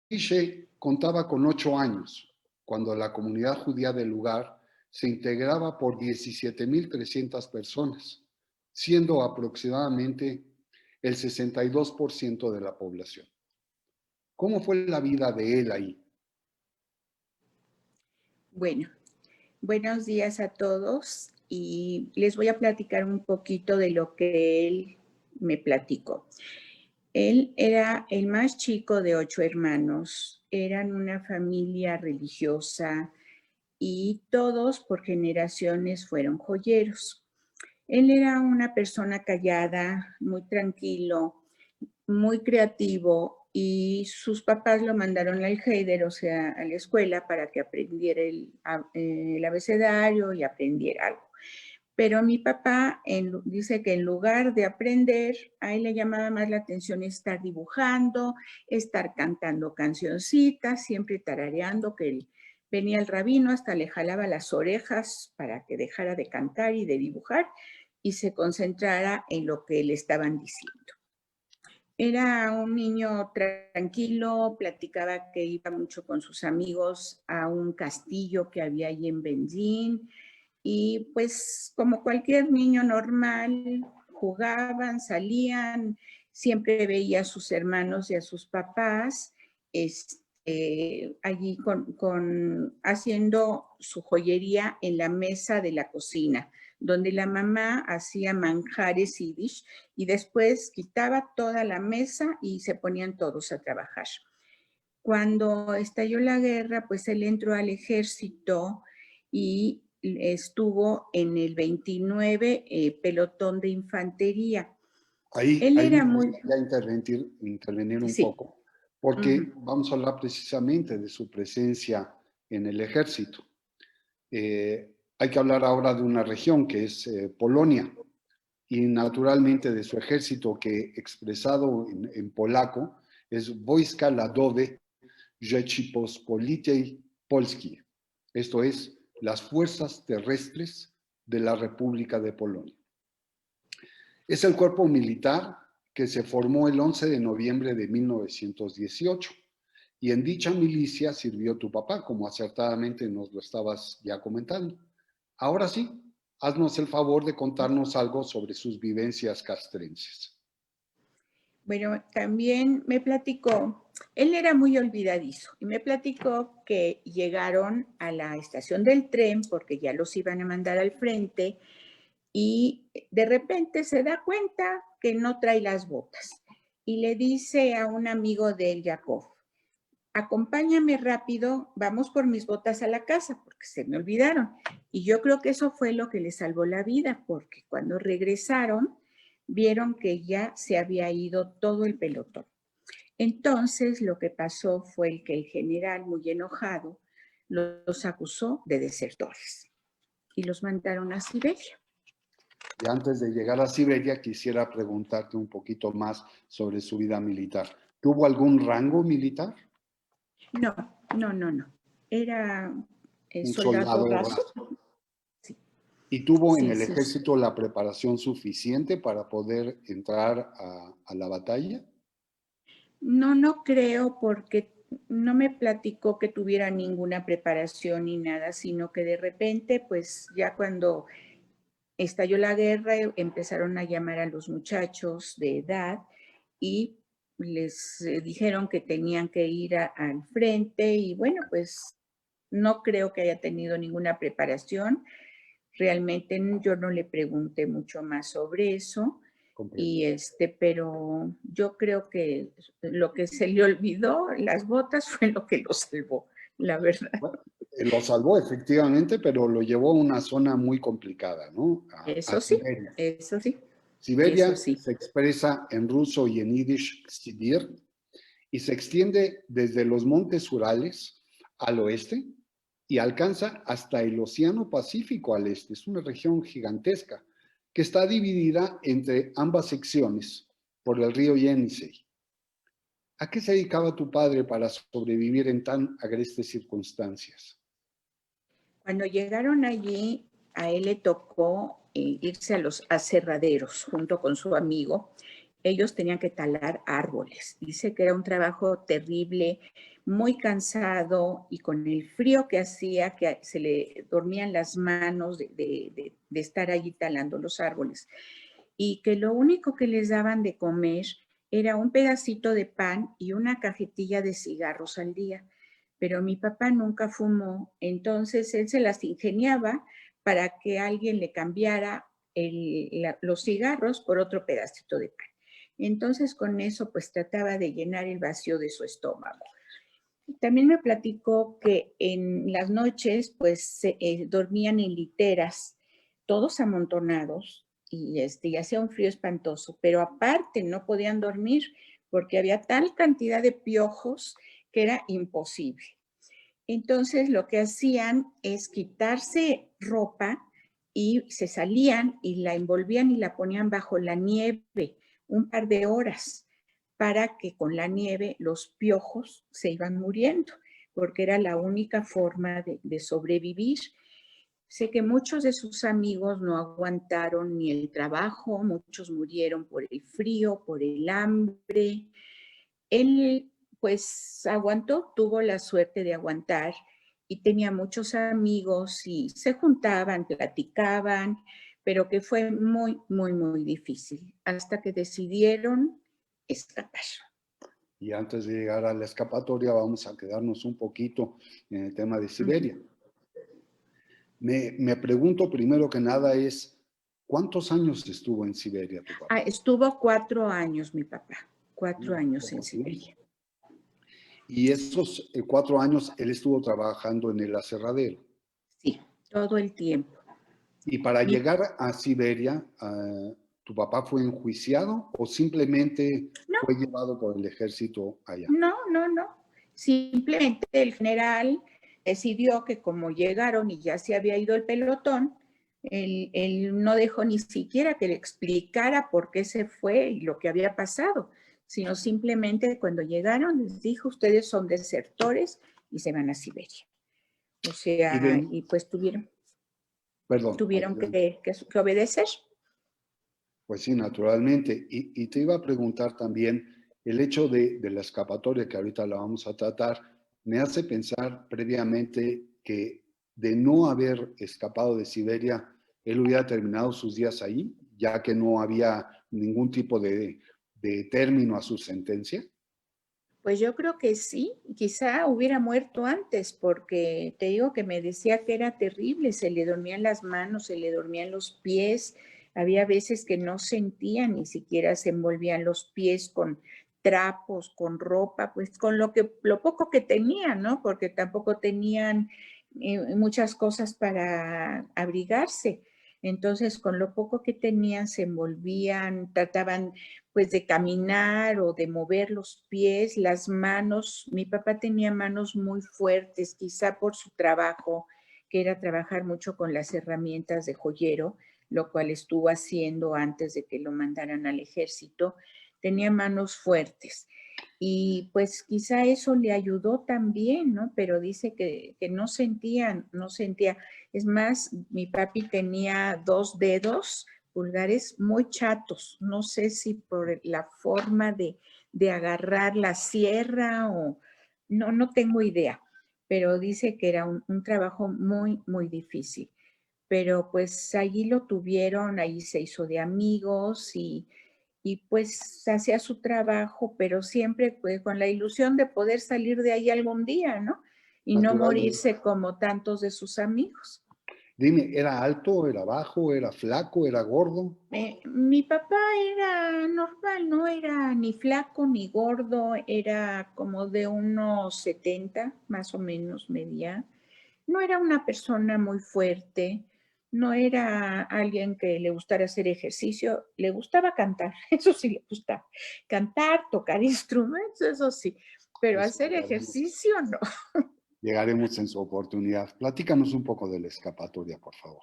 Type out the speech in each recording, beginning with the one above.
Yeniche contaba con 8 años, cuando la comunidad judía del lugar se integraba por 17.300 personas, siendo aproximadamente el 62% de la población. ¿Cómo fue la vida de él ahí? Bueno, buenos días a todos y les voy a platicar un poquito de lo que él me platicó. Él era el más chico de 8 hermanos, eran una familia religiosa y todos por generaciones fueron joyeros. Él era una persona callada, muy tranquilo, muy creativo y sus papás lo mandaron al Heider, o sea, a la escuela para que aprendiera el abecedario y aprendiera algo. Pero mi papá dice que en lugar de aprender, a él le llamaba más la atención estar dibujando, estar cantando cancioncitas, siempre tarareando, que él venía el rabino, hasta le jalaba las orejas para que dejara de cantar y de dibujar y se concentrara en lo que le estaban diciendo. Era un niño tranquilo, platicaba que iba mucho con sus amigos a un castillo que había ahí en Benzín y pues como cualquier niño normal, jugaban, salían, siempre veía a sus hermanos y a sus papás allí haciendo su joyería en la mesa de la cocina, donde la mamá hacía manjares yiddish y después quitaba toda la mesa y se ponían todos a trabajar. Cuando estalló la guerra, pues él entró al ejército y estuvo en el 29 pelotón de infantería. Ahí, Él ahí me era muy... gustaría intervenir un Sí. poco, porque Uh-huh. vamos a hablar precisamente de su presencia en el ejército. Hay que hablar ahora de una región que es Polonia, y naturalmente de su ejército que expresado en polaco es Wojska Ludowe Rzeczypospolitej Polskiej, esto es, las fuerzas terrestres de la República de Polonia. Es el cuerpo militar que se formó el 11 de noviembre de 1918 y en dicha milicia sirvió tu papá, como acertadamente nos lo estabas ya comentando. Ahora sí, haznos el favor de contarnos algo sobre sus vivencias castrenses. Bueno, también me platicó, él era muy olvidadizo y me platicó que llegaron a la estación del tren porque ya los iban a mandar al frente y de repente se da cuenta que no trae las botas y le dice a un amigo de él, Jacob, acompáñame rápido, vamos por mis botas a la casa porque se me olvidaron. Y yo creo que eso fue lo que le salvó la vida porque cuando regresaron vieron que ya se había ido todo el pelotón. Entonces lo que pasó fue que el general, muy enojado, los acusó de desertores y los mandaron a Siberia. Y antes de llegar a Siberia, quisiera preguntarte un poquito más sobre su vida militar. ¿Tuvo algún rango militar? No, no, no, no. Era Un soldado soldado raso. raso. Sí, ¿Y tuvo en sí, el sí, sí. ejército la preparación suficiente para poder entrar a la batalla? No, no creo porque no me platicó que tuviera ninguna preparación ni nada, sino que de repente, pues ya cuando estalló la guerra, empezaron a llamar a los muchachos de edad y les dijeron que tenían que ir al frente y bueno, pues no creo que haya tenido ninguna preparación. Realmente yo no le pregunté mucho más sobre eso Comprendo. y pero yo creo que lo que se le olvidó, las botas, fue lo que lo salvó, la verdad. Bueno, lo salvó efectivamente, pero lo llevó a una zona muy complicada, ¿no? A Eso sí, Siberia. eso sí, eso Siberia sí. se expresa en ruso y en yiddish Sibir y se extiende desde los montes Urales al oeste y alcanza hasta el Océano Pacífico al este. Es una región gigantesca que está dividida entre ambas secciones por el río Yenisei. ¿A qué se dedicaba tu padre para sobrevivir en tan agrestes circunstancias? Cuando llegaron allí, a él le tocó irse a los aserraderos junto con su amigo. ellos tenían que talar árboles. Dice que era un trabajo terrible, muy cansado y con el frío que hacía, que se le dormían las manos de estar allí talando los árboles. Y que lo único que les daban de comer era un pedacito de pan y una cajetilla de cigarros al día. Pero mi papá nunca fumó, entonces él se las ingeniaba para que alguien le cambiara los cigarros por otro pedacito de pan. Entonces con eso pues trataba de llenar el vacío de su estómago. También me platicó que en las noches pues dormían en literas, todos amontonados, y hacía un frío espantoso, pero aparte no podían dormir porque había tal cantidad de piojos que era imposible. Entonces lo que hacían es quitarse ropa y se salían y la envolvían y la ponían bajo la nieve un par de horas para que con la nieve los piojos se iban muriendo, porque era la única forma de sobrevivir. Sé que muchos de sus amigos no aguantaron ni el trabajo, muchos murieron por el frío, por el hambre. Él pues aguantó, tuvo la suerte de aguantar y tenía muchos amigos y se juntaban, platicaban, pero que fue muy, muy, muy difícil hasta que decidieron escapar. Y antes de llegar a la escapatoria, vamos a quedarnos un poquito en el tema de Siberia. Me pregunto primero que nada es, ¿cuántos años estuvo en Siberia tu papá? Estuvo 4 años mi papá, 4 años en Poco tiempo. Siberia. Y esos 4 años él estuvo trabajando en el aserradero. Sí, todo el tiempo. Y para llegar a Siberia, ¿tu papá fue enjuiciado o simplemente No, fue llevado por el ejército allá? no. Simplemente el general decidió que como llegaron y ya se había ido el pelotón, él no dejó ni siquiera que le explicara por qué se fue y lo que había pasado, sino simplemente cuando llegaron les dijo, ustedes son desertores y se van a Siberia. O Y sea, y pues perdón, tuvieron adelante. que obedecer. Pues sí, naturalmente. Y te iba a preguntar también, el hecho de la escapatoria, que ahorita la vamos a tratar, me hace pensar previamente que de no haber escapado de Siberia, él hubiera terminado sus días ahí, ya que no había ningún tipo de término a su sentencia. Pues yo creo que sí, quizá hubiera muerto antes, porque te digo que me decía que era terrible, se le dormían las manos, se le dormían los pies, había veces que no sentía, ni siquiera se envolvían los pies con trapos, con ropa, pues con lo poco que tenían, ¿no? Porque tampoco tenían muchas cosas para abrigarse. Entonces, con lo poco que tenían, se envolvían, trataban pues de caminar o de mover los pies, las manos. Mi papá tenía manos muy fuertes, quizá por su trabajo, que era trabajar mucho con las herramientas de joyero, lo cual estuvo haciendo antes de que lo mandaran al ejército. Tenía manos fuertes. Y pues quizá eso le ayudó también, ¿no? Pero dice que no sentía. Es más, mi papi tenía 2 dedos pulgares muy chatos. No sé si por la forma de agarrar la sierra o no tengo idea, pero dice que era un trabajo muy, muy difícil. Pero pues allí lo tuvieron, ahí se hizo de amigos y pues hacía su trabajo, pero siempre pues, con la ilusión de poder salir de ahí algún día, ¿no? Y no Naturalmente. morirse como tantos de sus amigos. Dime, ¿era alto, era bajo, era flaco, era gordo? Mi papá era normal, no era ni flaco ni gordo, era como de unos 70, más o menos medía. No era una persona muy fuerte, no era alguien que le gustara hacer ejercicio, le gustaba cantar, eso sí le gustaba. Cantar, tocar instrumentos, eso sí, pero Eso hacer ejercicio no. llegaremos en su oportunidad. Platícanos un poco de la escapatoria, por favor.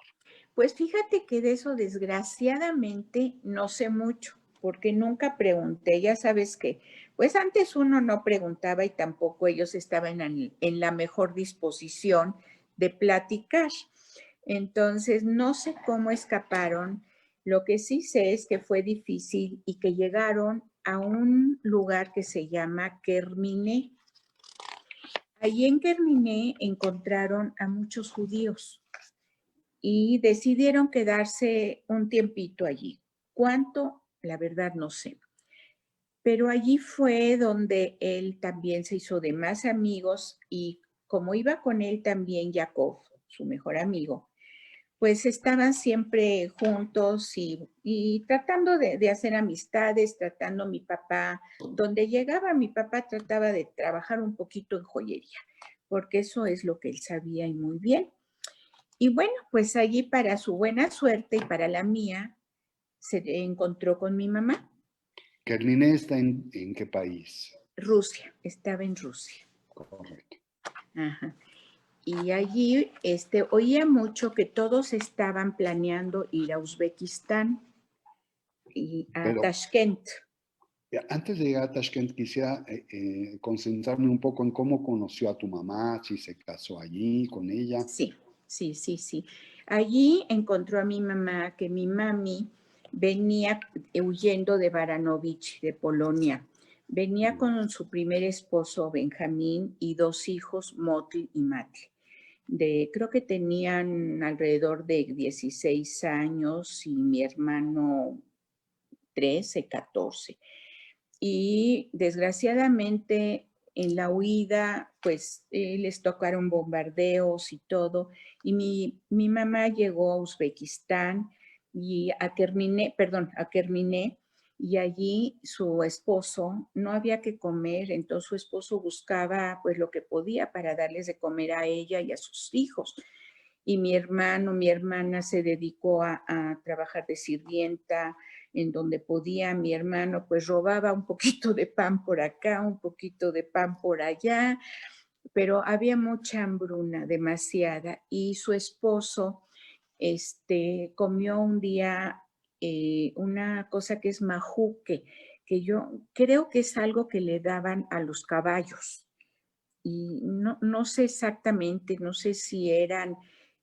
Pues fíjate que de eso desgraciadamente no sé mucho, porque nunca pregunté. Ya sabes que, pues antes uno no preguntaba y tampoco ellos estaban en la mejor disposición de platicar. Entonces, no sé cómo escaparon. Lo que sí sé es que fue difícil y que llegaron a un lugar que se llama Kerminé. Allí en Kerminé encontraron a muchos judíos y decidieron quedarse un tiempito allí. ¿Cuánto? La verdad no sé. Pero allí fue donde él también se hizo de más amigos y como iba con él también Jacob, su mejor amigo, pues estaban siempre juntos y tratando de hacer amistades, tratando mi papá, donde llegaba mi papá trataba de trabajar un poquito en joyería, porque eso es lo que él sabía y muy bien. Y bueno, pues allí para su buena suerte y para la mía, se encontró con mi mamá. Kerminé está en qué país. Rusia, estaba en Rusia. Correcto. Ajá. Y allí oía mucho que todos estaban planeando ir a Uzbekistán y a Pero Tashkent. antes de llegar a Tashkent, quisiera concentrarme un poco en cómo conoció a tu mamá, si se casó allí con ella. Sí, sí, sí, sí. Allí encontró a mi mamá, que mi mami venía huyendo de Baranovich, de Polonia. Venía con su primer esposo, Benjamín, y dos hijos, Motl y Matl. Creo que tenían alrededor de 16 años y mi hermano 13, 14. Y desgraciadamente en la huida, pues les tocaron bombardeos y todo. Y mi mamá llegó a Uzbekistán y a Kerminé, y allí su esposo no había que comer, entonces su esposo buscaba pues lo que podía para darles de comer a ella y a sus hijos. Y mi hermana se dedicó a trabajar de sirvienta en donde podía. Mi hermano pues robaba un poquito de pan por acá, un poquito de pan por allá, pero había mucha hambruna, demasiada, y su esposo comió un día una cosa que es majuque, que yo creo que es algo que le daban a los caballos. Y no sé exactamente, no sé si eran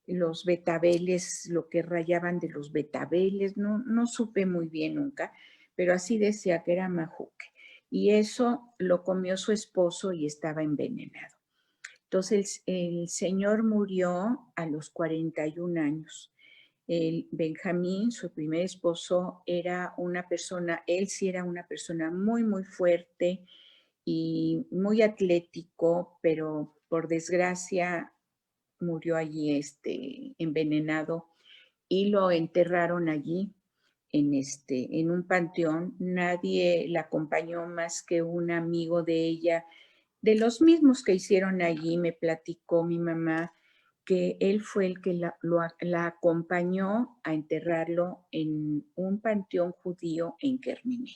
los betabeles, lo que rayaban de los betabeles, no supe muy bien nunca, pero así decía que era majuque. Y eso lo comió su esposo y estaba envenenado. Entonces el señor murió a los 41 años. El Benjamín, su primer esposo, era una persona, él sí era una persona muy, muy fuerte y muy atlético, pero por desgracia murió allí envenenado y lo enterraron allí en un panteón. Nadie la acompañó más que un amigo de ella, de los mismos que hicieron allí. Me platicó mi mamá que él fue el que la acompañó a enterrarlo en un panteón judío en Kerminé.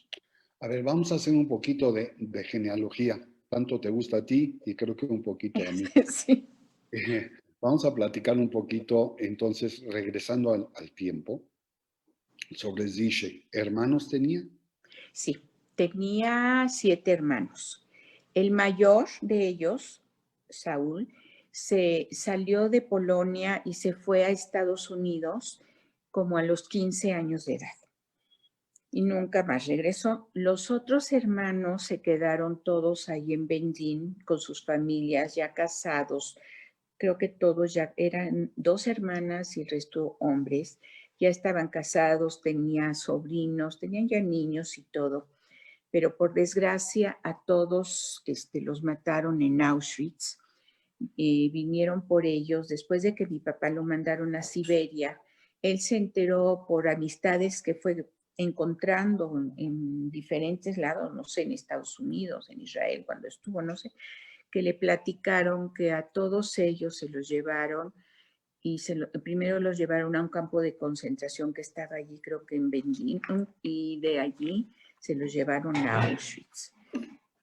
A ver, vamos a hacer un poquito de genealogía. Tanto te gusta a ti y creo que un poquito a mí. Sí. Vamos a platicar un poquito, entonces, regresando al tiempo, sobre Zishe. ¿Hermanos tenía? Sí, tenía 7 hermanos. El mayor de ellos, Saúl, se salió de Polonia y se fue a Estados Unidos como a los 15 años de edad y nunca más regresó. Los otros hermanos se quedaron todos ahí en Bendín con sus familias ya casados. Creo que todos ya eran 2 hermanas y el resto hombres. Ya estaban casados, tenían sobrinos, tenían ya niños y todo, pero por desgracia a todos los mataron en Auschwitz. Vinieron por ellos después de que mi papá lo mandaron a Siberia. Él se enteró por amistades que fue encontrando en diferentes lados, no sé, en Estados Unidos, en Israel, cuando estuvo, no sé, que le platicaron que a todos ellos se los llevaron y primero los llevaron a un campo de concentración que estaba allí, creo que en Berlín, y de allí se los llevaron a Auschwitz.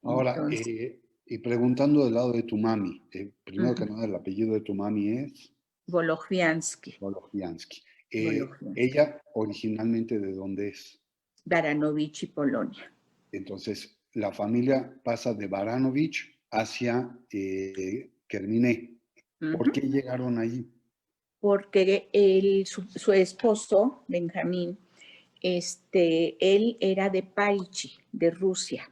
Ahora, Entonces, y preguntando del lado de tu mami, primero que uh-huh. nada, el apellido de tu mami es Volochviansky. Volochviansky. Volochviansky. ¿Ella originalmente de dónde es? Baranovich y Polonia. Entonces, la familia pasa de Baranovich hacia Kerminé. ¿Por Uh-huh. qué llegaron allí? Porque su esposo, Benjamín, él era de Parichi, de Rusia.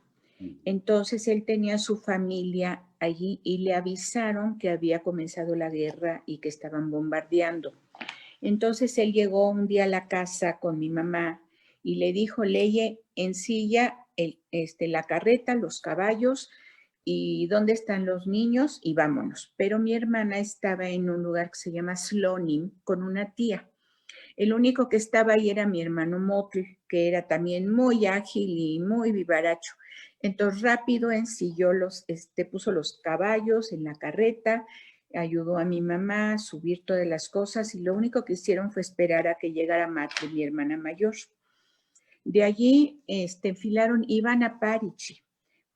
Entonces él tenía su familia allí y le avisaron que había comenzado la guerra y que estaban bombardeando. Entonces él llegó un día a la casa con mi mamá y le dijo: Leye, ensilla la carreta, los caballos, y dónde están los niños y vámonos. Pero mi hermana estaba en un lugar que se llama Slonim con una tía. El único que estaba ahí era mi hermano Motl, que era también muy ágil y muy vivaracho. Entonces rápido ensilló puso los caballos en la carreta, ayudó a mi mamá a subir todas las cosas y lo único que hicieron fue esperar a que llegara Matre, mi hermana mayor. De allí enfilaron, iban a Parichi,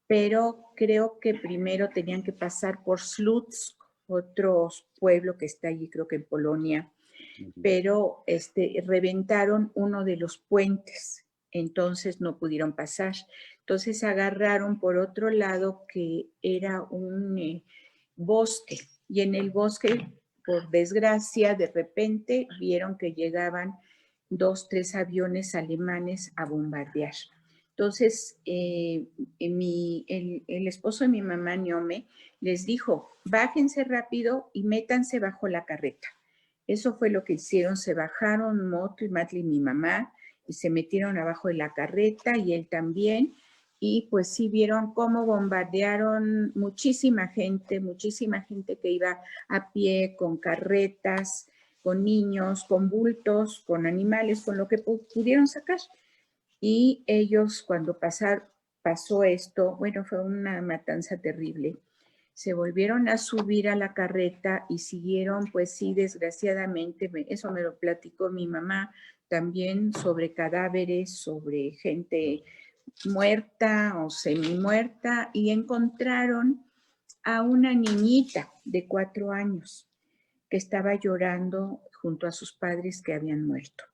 pero creo que primero tenían que pasar por Slutsk, otro pueblo que está allí, creo que en Polonia, pero reventaron uno de los puentes, entonces no pudieron pasar. Entonces agarraron por otro lado que era un bosque, y en el bosque, por desgracia, de repente vieron que llegaban 2, 3 aviones alemanes a bombardear. Entonces, el esposo de mi mamá, Niome, les dijo: bájense rápido y métanse bajo la carreta. Eso fue lo que hicieron, se bajaron Motl, Matli y mi mamá y se metieron abajo de la carreta y él también. Y pues sí vieron cómo bombardearon muchísima gente que iba a pie, con carretas, con niños, con bultos, con animales, con lo que pudieron sacar. Y ellos cuando pasó esto, bueno, fue una matanza terrible. Se volvieron a subir a la carreta y siguieron, pues sí, desgraciadamente, eso me lo platicó mi mamá, también sobre cadáveres, sobre gente muerta o semi-muerta, y encontraron a una niñita de 4 años que estaba llorando junto a sus padres que habían muerto.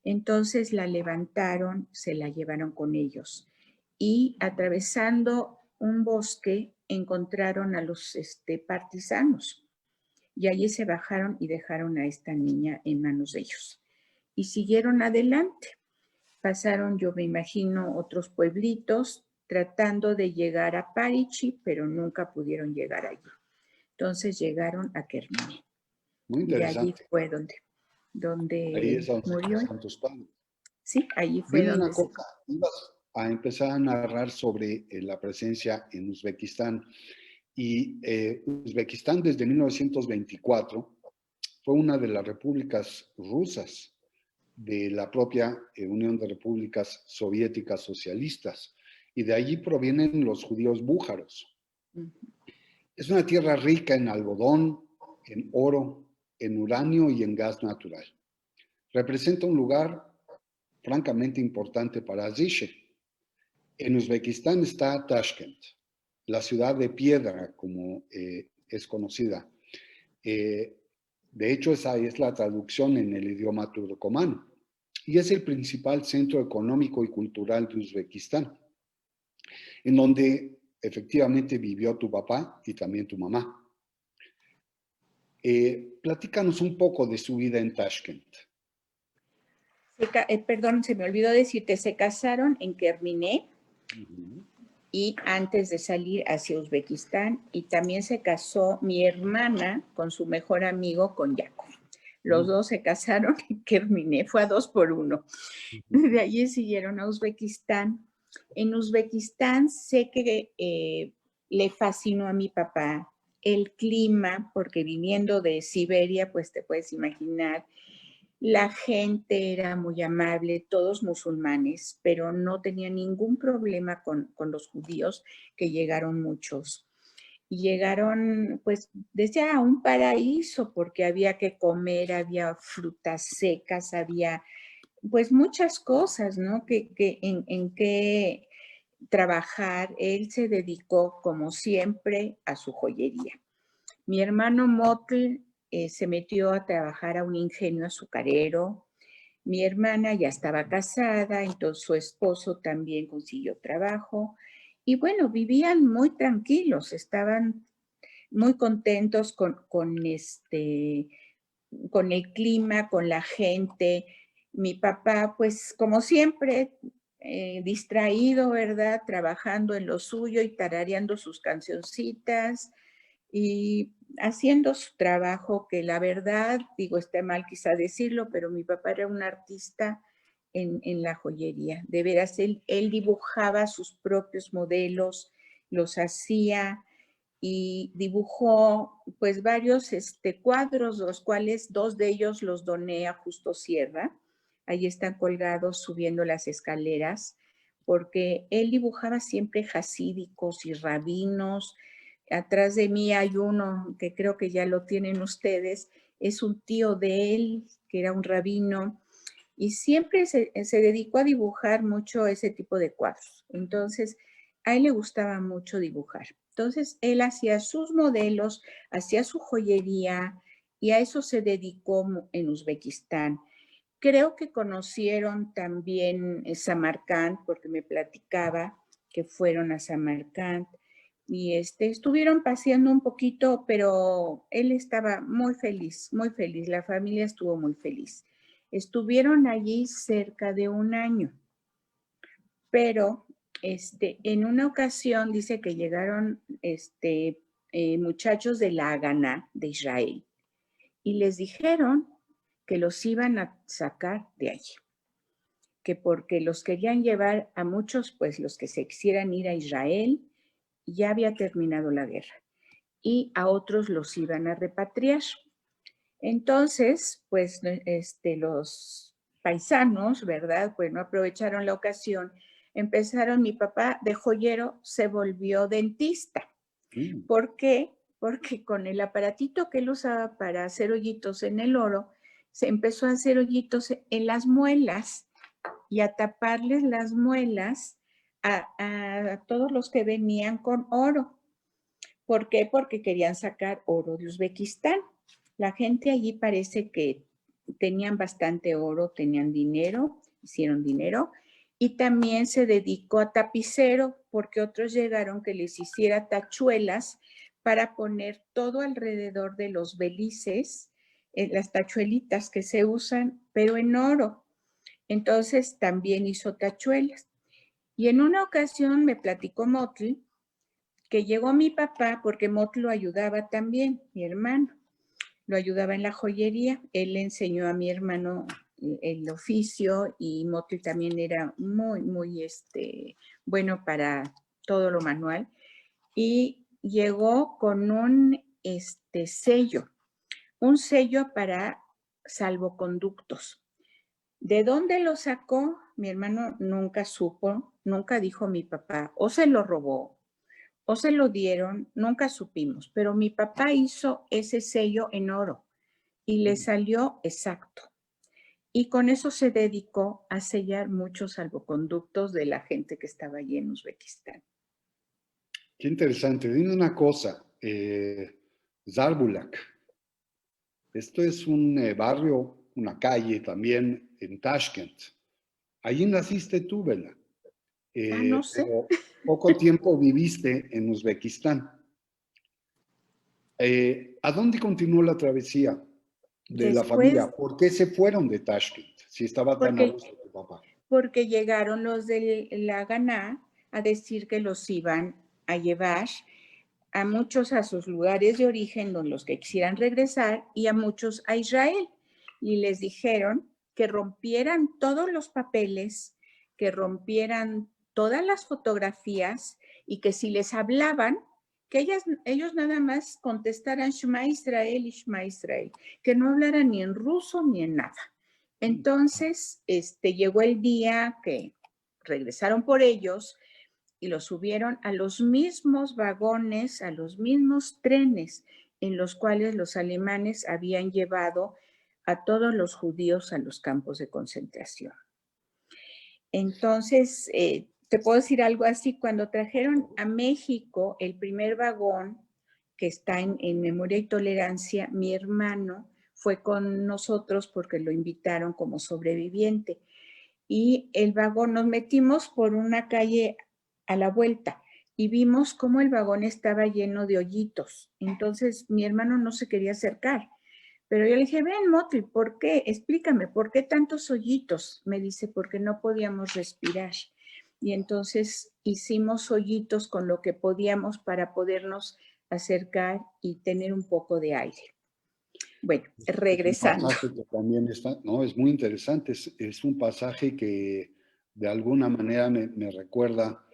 Entonces la levantaron, se la llevaron con ellos y atravesando un bosque encontraron a los partisanos y allí se bajaron y dejaron a esta niña en manos de ellos. Y siguieron adelante. Pasaron, yo me imagino, otros pueblitos tratando de llegar a Parichi, pero nunca pudieron llegar allí. Entonces llegaron a Kermene. Muy interesante. Y allí fue Ahí es donde murió. están tus padres. Sí, allí fue Dime donde una cosa, ibas a empezar a narrar sobre la presencia en Uzbekistán. Y Uzbekistán desde 1924 fue una de las repúblicas rusas de la propia Unión de Repúblicas Soviéticas Socialistas. Y de allí provienen los judíos bújaros. Es una tierra rica en algodón, en oro, en uranio y en gas natural. Representa un lugar francamente importante para Aziche. En Uzbekistán está Tashkent, la ciudad de piedra, como es conocida. De hecho, esa es la traducción en el idioma turcomano. Y es el principal centro económico y cultural de Uzbekistán, en donde efectivamente vivió tu papá y también tu mamá. Platícanos un poco de su vida en Tashkent. Perdón, se me olvidó decirte, se casaron en Kermene y antes de salir hacia Uzbekistán, y también se casó mi hermana con su mejor amigo, con Yakov. Los dos se casaron en Kermene, fue a 2 por 1. De allí siguieron a Uzbekistán. En Uzbekistán sé que le fascinó a mi papá el clima, porque viniendo de Siberia, pues te puedes imaginar, la gente era muy amable, todos musulmanes, pero no tenía ningún problema con los judíos, que llegaron muchos. Y llegaron, pues, desde a un paraíso, porque había que comer, había frutas secas, había, pues, muchas cosas, ¿no? En que trabajar. Él se dedicó, como siempre, a su joyería. Mi hermano Motl se metió a trabajar a un ingenio azucarero. Mi hermana ya estaba casada, entonces su esposo también consiguió trabajo. Y bueno, vivían muy tranquilos, estaban muy contentos con el clima, con la gente. Mi papá, pues como siempre, distraído, ¿verdad? Trabajando en lo suyo y tarareando sus cancioncitas y haciendo su trabajo, que la verdad, digo, está mal quizá decirlo, pero mi papá era un artista en la joyería. De veras, él dibujaba sus propios modelos, los hacía y dibujó pues varios cuadros, los cuales dos de ellos los doné a Justo Sierra. Ahí están colgados subiendo las escaleras, porque él dibujaba siempre jasídicos y rabinos. Atrás de mí hay uno que creo que ya lo tienen ustedes, es un tío de él, que era un rabino, y siempre se dedicó a dibujar mucho ese tipo de cuadros. Entonces, a él le gustaba mucho dibujar. Entonces, él hacía sus modelos, hacía su joyería y a eso se dedicó en Uzbekistán. Creo que conocieron también Samarcand, porque me platicaba que fueron a Samarcand y estuvieron paseando un poquito, pero él estaba muy feliz, la familia estuvo muy feliz. Estuvieron allí cerca de un año, pero en una ocasión dice que llegaron muchachos de la Haganá de Israel y les dijeron que los iban a sacar de allí, que porque los querían llevar a muchos, pues los que se quisieran ir a Israel, ya había terminado la guerra, y a otros los iban a repatriar. Entonces, pues los paisanos, ¿verdad? Pues no aprovecharon la ocasión, empezaron, mi papá de joyero se volvió dentista. ¿Por qué? Porque con el aparatito que él usaba para hacer hoyitos en el oro, se empezó a hacer hoyitos en las muelas y a taparles las muelas a todos los que venían con oro. ¿Por qué? Porque querían sacar oro de Uzbekistán. La gente allí parece que tenían bastante oro, tenían dinero, hicieron dinero, y también se dedicó a tapicero porque otros llegaron que les hiciera tachuelas para poner todo alrededor de los belices, las tachuelitas que se usan, pero en oro. Entonces también hizo tachuelas. Y en una ocasión me platicó Motl que llegó mi papá porque Motl lo ayudaba también, mi hermano. Lo ayudaba en la joyería. Él le enseñó a mi hermano el oficio y Motl también era muy bueno para todo lo manual. Y llegó con un sello para salvoconductos. ¿De dónde lo sacó? Mi hermano nunca supo, nunca dijo mi papá, o se lo robó, o se lo dieron, nunca supimos, pero mi papá hizo ese sello en oro y le salió exacto. Y con eso se dedicó a sellar muchos salvoconductos de la gente que estaba allí en Uzbekistán. Qué interesante. Dime una cosa, Zarbulak, esto es un barrio, una calle también en Tashkent. Allí naciste tú, ¿verdad? No sé. Pero poco tiempo viviste en Uzbekistán. ¿A dónde continuó la travesía de la familia? Después, ¿Por qué se fueron de Tashkent si estaba tan a porque, gusto tu papá? porque llegaron los de la Ganá a decir que los iban a llevar a muchos a sus lugares de origen, donde los que quisieran regresar, y a muchos a Israel. Y les dijeron que rompieran todos los papeles, que rompieran todas las fotografías y que si les hablaban, que ellos nada más contestaran Shema Israel y Shema Israel, que no hablaran ni en ruso ni en nada. Entonces, llegó el día que regresaron por ellos y los subieron a los mismos vagones, a los mismos trenes en los cuales los alemanes habían llevado a todos los judíos a los campos de concentración. Entonces, te puedo decir algo así, cuando trajeron a México el primer vagón que está en Memoria y Tolerancia, mi hermano fue con nosotros porque lo invitaron como sobreviviente. Y el vagón, nos metimos por una calle a la vuelta y vimos cómo el vagón estaba lleno de hoyitos. Entonces mi hermano no se quería acercar Pero yo le dije, ven, Motl, ¿por qué? Explícame, ¿por qué tantos hoyitos? Me dice, porque no podíamos respirar. Y entonces hicimos hoyitos con lo que podíamos para podernos acercar y tener un poco de aire. Bueno, Es un regresando. pasaje que también está, no, es muy interesante, es un pasaje que de alguna manera me recuerda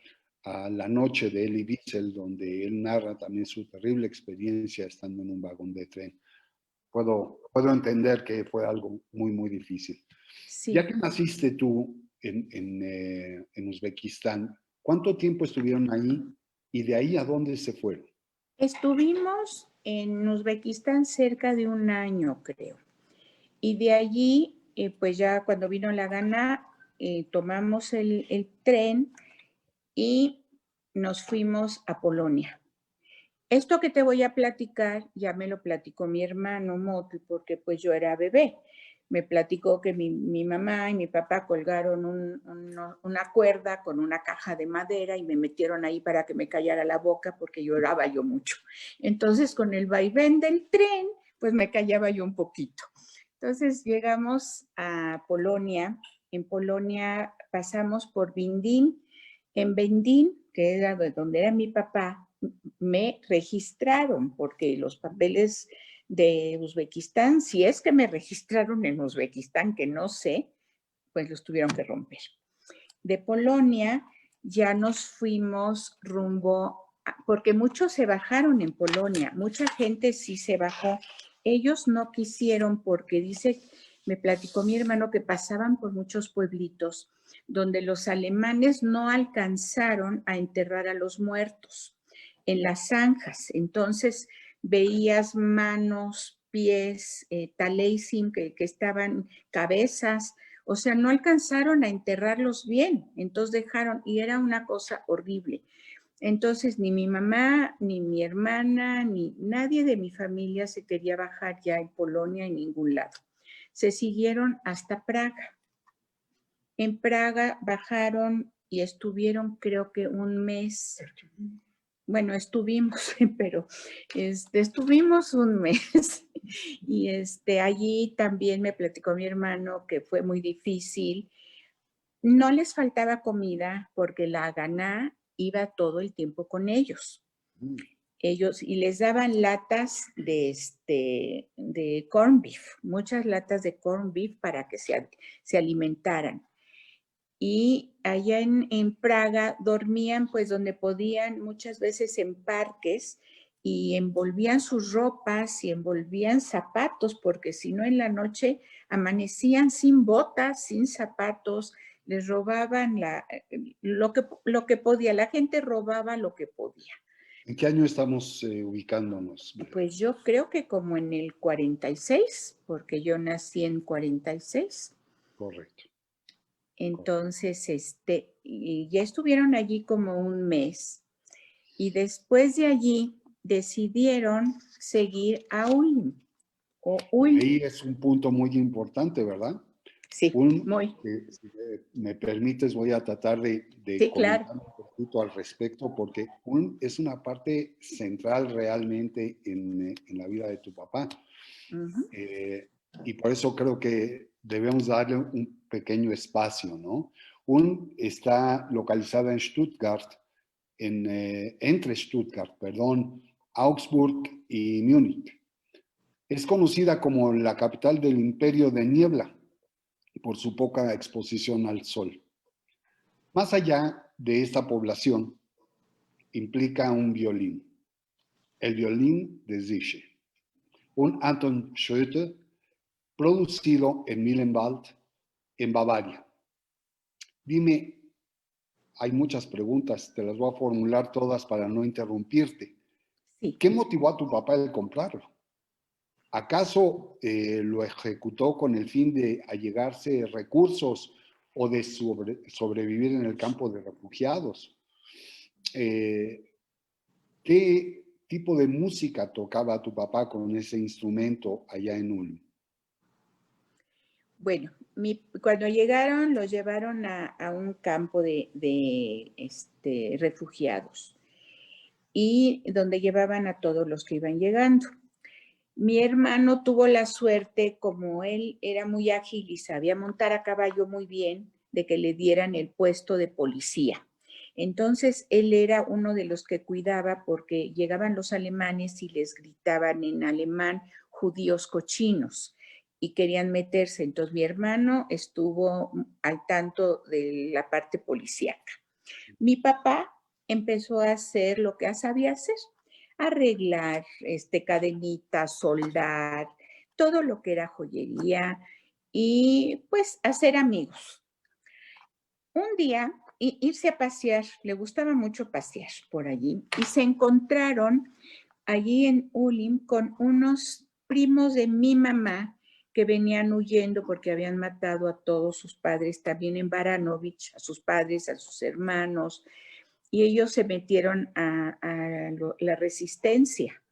a La noche de Elie Wiesel, donde él narra también su terrible experiencia estando en un vagón de tren. Puedo entender que fue algo muy, muy difícil. Ya Sí, que naciste tú en Uzbekistán, ¿cuánto tiempo estuvieron ahí y de ahí a dónde se fueron? estuvimos en Uzbekistán cerca de un año, creo. Y de allí, pues ya cuando vino la gana, tomamos el tren y nos fuimos a Polonia. Esto que te voy a platicar ya me lo platicó mi hermano Motl, porque pues yo era bebé. Me platicó que mi mamá y mi papá colgaron una cuerda con una caja de madera y me metieron ahí para que me callara la boca porque lloraba yo mucho. Entonces con el vaivén del tren, pues me callaba yo un poquito. Entonces llegamos a Polonia. En Polonia pasamos por Bindín. En Bindín, que era de donde era mi papá, me registraron porque los papeles de Uzbekistán, si es que me registraron en Uzbekistán, que no sé, pues los tuvieron que romper. De Polonia ya nos fuimos rumbo, porque muchos se bajaron en Polonia, mucha gente sí se bajó. Ellos no quisieron porque dice, me platicó mi hermano que pasaban por muchos pueblitos donde los alemanes no alcanzaron a enterrar a los muertos en las zanjas. Entonces veías manos, pies, taleisim, que estaban cabezas, o sea, no alcanzaron a enterrarlos bien, entonces dejaron, y era una cosa horrible. Entonces, ni mi mamá, ni mi hermana, ni nadie de mi familia se quería bajar ya en Polonia en ningún lado. Se siguieron hasta Praga. En Praga bajaron y estuvieron creo que un mes. Bueno, estuvimos, pero estuvimos un mes y allí también me platicó mi hermano que fue muy difícil. No les faltaba comida porque la Ganá iba todo el tiempo con ellos. Ellos y les daban latas de corn beef, muchas latas de corn beef para que se alimentaran. Y allá en Praga dormían pues donde podían, muchas veces en parques, y envolvían sus ropas y envolvían zapatos, porque si no en la noche amanecían sin botas, sin zapatos, les robaban lo que podía, la gente robaba lo que podía. ¿En qué año estamos ubicándonos? Pues yo creo que como en el 46, porque yo nací en 46. Correcto. Entonces, y ya estuvieron allí como un mes y después de allí decidieron seguir a Ulm. Y ahí es un punto muy importante, ¿verdad? Sí, muy. Si me permites, voy a tratar de Sí, claro. comentar un poquito al respecto, porque es una parte central realmente en la vida de tu papá. Uh-huh. Y por eso creo que debemos darle un pequeño espacio, ¿no? Está localizada en Stuttgart, entre Stuttgart, perdón, Augsburg y Múnich. Es conocida como la capital del Imperio de Niebla por su poca exposición al sol. Más allá de esta población, implica un violín, el violín de Zische, un Anton Schoete producido en Millenwald, en Bavaria. Dime, hay muchas preguntas, te las voy a formular todas para no interrumpirte. Sí. ¿Qué motivó a tu papá de comprarlo? ¿Acaso lo ejecutó con el fin de allegarse recursos o de sobrevivir en el campo de refugiados? ¿Qué tipo de música tocaba tu papá con ese instrumento allá en Ulm? Bueno, cuando llegaron, los llevaron a un campo de refugiados y donde llevaban a todos los que iban llegando. Mi hermano tuvo la suerte, como él era muy ágil y sabía montar a caballo muy bien, de que le dieran el puesto de policía. Entonces, él era uno de los que cuidaba porque llegaban los alemanes y les gritaban en alemán judíos cochinos y querían meterse. Entonces, mi hermano estuvo al tanto de la parte policíaca. Mi papá empezó a hacer lo que sabía hacer, arreglar cadenitas, soldar, todo lo que era joyería y pues hacer amigos. Un día irse a pasear, le gustaba mucho pasear por allí y se encontraron allí en Ulim con unos primos de mi mamá que venían huyendo porque habían matado a todos sus padres, también en Baranovich, a sus padres, a sus hermanos, y ellos se metieron a la resistencia.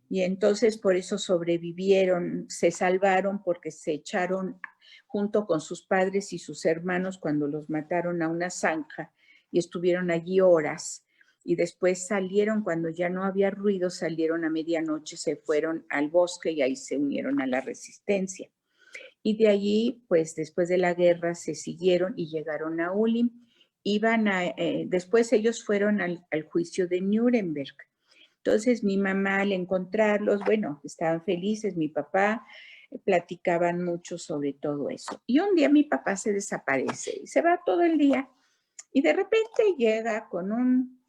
Y entonces por eso sobrevivieron, se salvaron porque se echaron junto con sus padres y sus hermanos cuando los mataron a una zanja y estuvieron allí horas. Y después salieron, cuando ya no había ruido, salieron a medianoche, se fueron al bosque y ahí se unieron a la resistencia. Y de allí, pues después de la guerra, se siguieron y llegaron a Ulim. Después ellos fueron al juicio de Nuremberg. Entonces mi mamá al encontrarlos, bueno, estaban felices, mi papá, platicaban mucho sobre todo eso. Y un día mi papá se desaparece y se va todo el día y de repente llega con un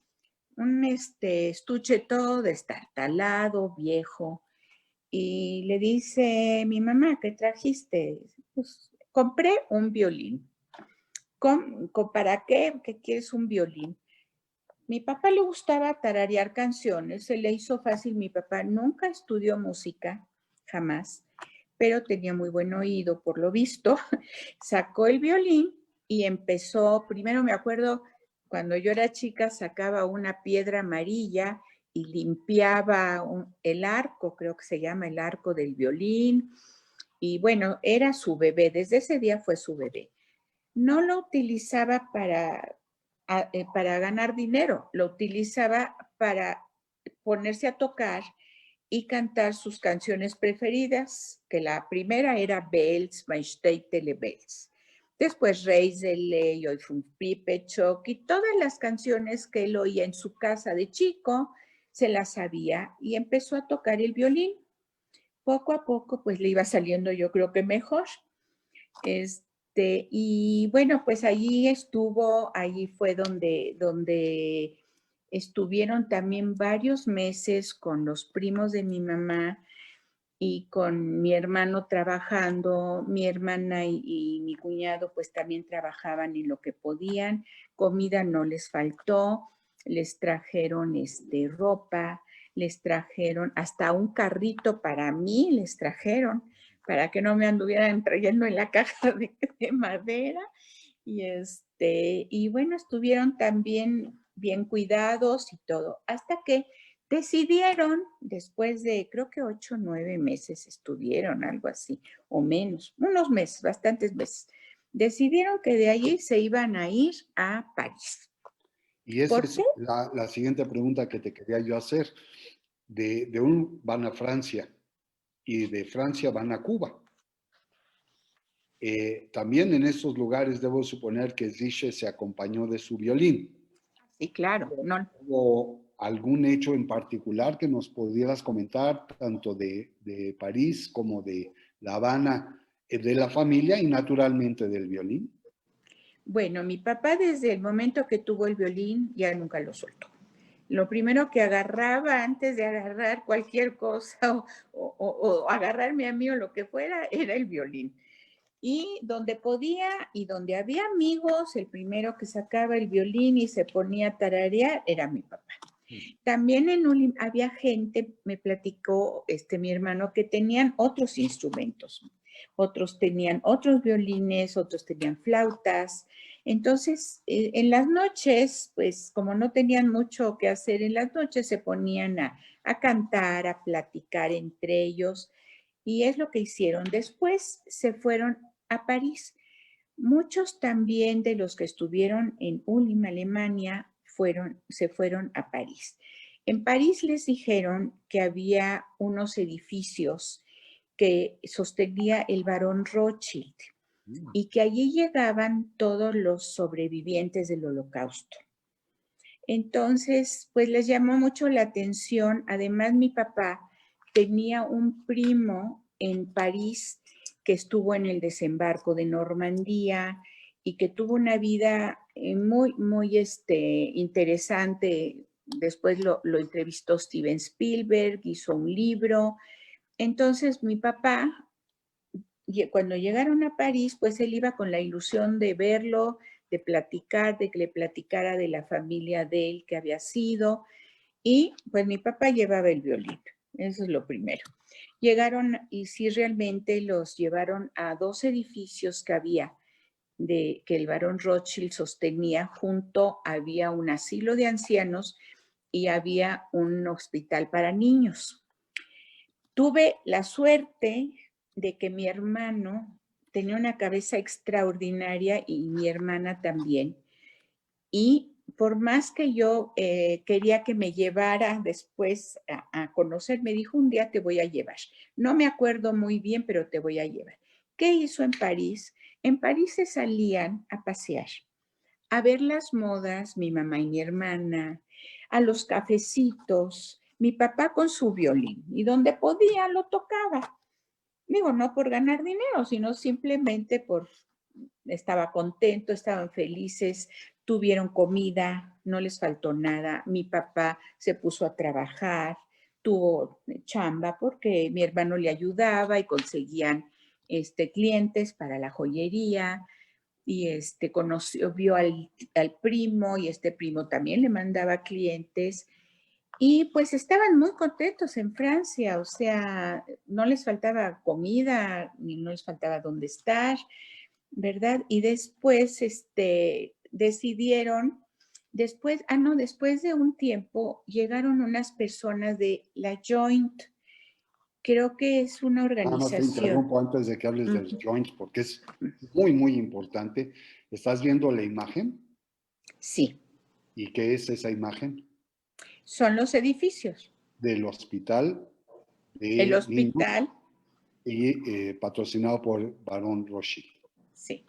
estuche todo destartalado, viejo, y le dice, mi mamá, ¿qué trajiste? Pues compré un violín. ¿Para qué? ¿Qué quieres un violín? Mi papá le gustaba tararear canciones, se le hizo fácil. Mi papá nunca estudió música, jamás, pero tenía muy buen oído, por lo visto. Sacó el violín y empezó, primero me acuerdo, cuando yo era chica, sacaba una piedra amarilla y limpiaba el arco, creo que se llama el arco del violín. Y bueno, era su bebé, desde ese día fue su bebé. No lo utilizaba para ganar dinero, lo utilizaba para ponerse a tocar y cantar sus canciones preferidas, que la primera era Bells, Mein Städtele Bells. Después Reisele, Hoy von Pipechok y todas las canciones que él oía en su casa de chico, se las sabía y empezó a tocar el violín. Poco a poco, pues le iba saliendo, yo creo que mejor. Y bueno, pues allí fue donde estuvieron también varios meses con los primos de mi mamá y con mi hermano trabajando. Mi hermana y mi cuñado pues también trabajaban en lo que podían, comida no les faltó, les trajeron ropa, les trajeron hasta un carrito para mí, les trajeron para que no me anduvieran trayendo en la caja de madera. Y bueno, estuvieron también bien cuidados y todo, hasta que decidieron, después de creo que 8 o 9 meses estuvieron, algo así, o menos, unos meses, bastantes meses, decidieron que de allí se iban a ir a París. Y esa ¿Por qué? es la siguiente pregunta que te quería yo hacer. Van a Francia y de Francia van a Cuba. También en esos lugares debo suponer que Zische se acompañó de su violín. Sí, claro. No. ¿Hubo algún hecho en particular que nos pudieras comentar, tanto de París como de La Habana, de la familia y naturalmente del violín? Bueno, mi papá desde el momento que tuvo el violín ya nunca lo soltó. Lo primero que agarraba antes de agarrar cualquier cosa o agarrarme a mí o lo que fuera era el violín. Y donde podía y donde había amigos, el primero que sacaba el violín y se ponía a tararear era mi papá. También en Ulim había gente, me platicó mi hermano, que tenían otros instrumentos. Otros tenían otros violines, otros tenían flautas. Entonces, en las noches, pues como no tenían mucho que hacer en las noches, se ponían a cantar, a platicar entre ellos. Y es lo que hicieron. Después se fueron a París. Muchos también de los que estuvieron en Ulm, Alemania, se fueron a París. En París les dijeron que había unos edificios que sostenía el barón Rothschild y que allí llegaban todos los sobrevivientes del Holocausto. Entonces, pues les llamó mucho la atención. Además, mi papá tenía un primo en París que estuvo en el desembarco de Normandía y que tuvo una vida muy, muy interesante. Después lo entrevistó Steven Spielberg, hizo un libro. Entonces, mi papá, cuando llegaron a París, pues él iba con la ilusión de verlo, de platicar, de que le platicara de la familia de él que había sido. Y pues mi papá llevaba el violín, eso es lo primero. Llegaron y sí realmente los llevaron a dos edificios que había, que el barón Rothschild sostenía. Junto había un asilo de ancianos y había un hospital para niños. Tuve la suerte de que mi hermano tenía una cabeza extraordinaria y mi hermana también. Y por más que yo quería que me llevara después a conocer, me dijo, un día te voy a llevar. No me acuerdo muy bien, pero te voy a llevar. ¿Qué hizo en París? En París se salían a pasear, a ver las modas, mi mamá y mi hermana, a los cafecitos, mi papá con su violín, y donde podía lo tocaba. Digo, no por ganar dinero, sino simplemente estaba contento, estaban felices, tuvieron comida, no les faltó nada. Mi papá se puso a trabajar, tuvo chamba porque mi hermano le ayudaba y conseguían clientes para la joyería y vio al primo y este primo también le mandaba clientes. Y pues estaban muy contentos en Francia, o sea, no les faltaba comida, ni no les faltaba dónde estar, ¿verdad? Y después decidieron, después de un tiempo llegaron unas personas de la Joint, creo que es una Nada más te organización. interrumpo antes de que hables del joint, porque es muy, muy importante. ¿Estás viendo la imagen? Sí, ¿Y qué es esa imagen? son los edificios. Del hospital El de niños hospital, y patrocinado por Barón Rothschild. sí.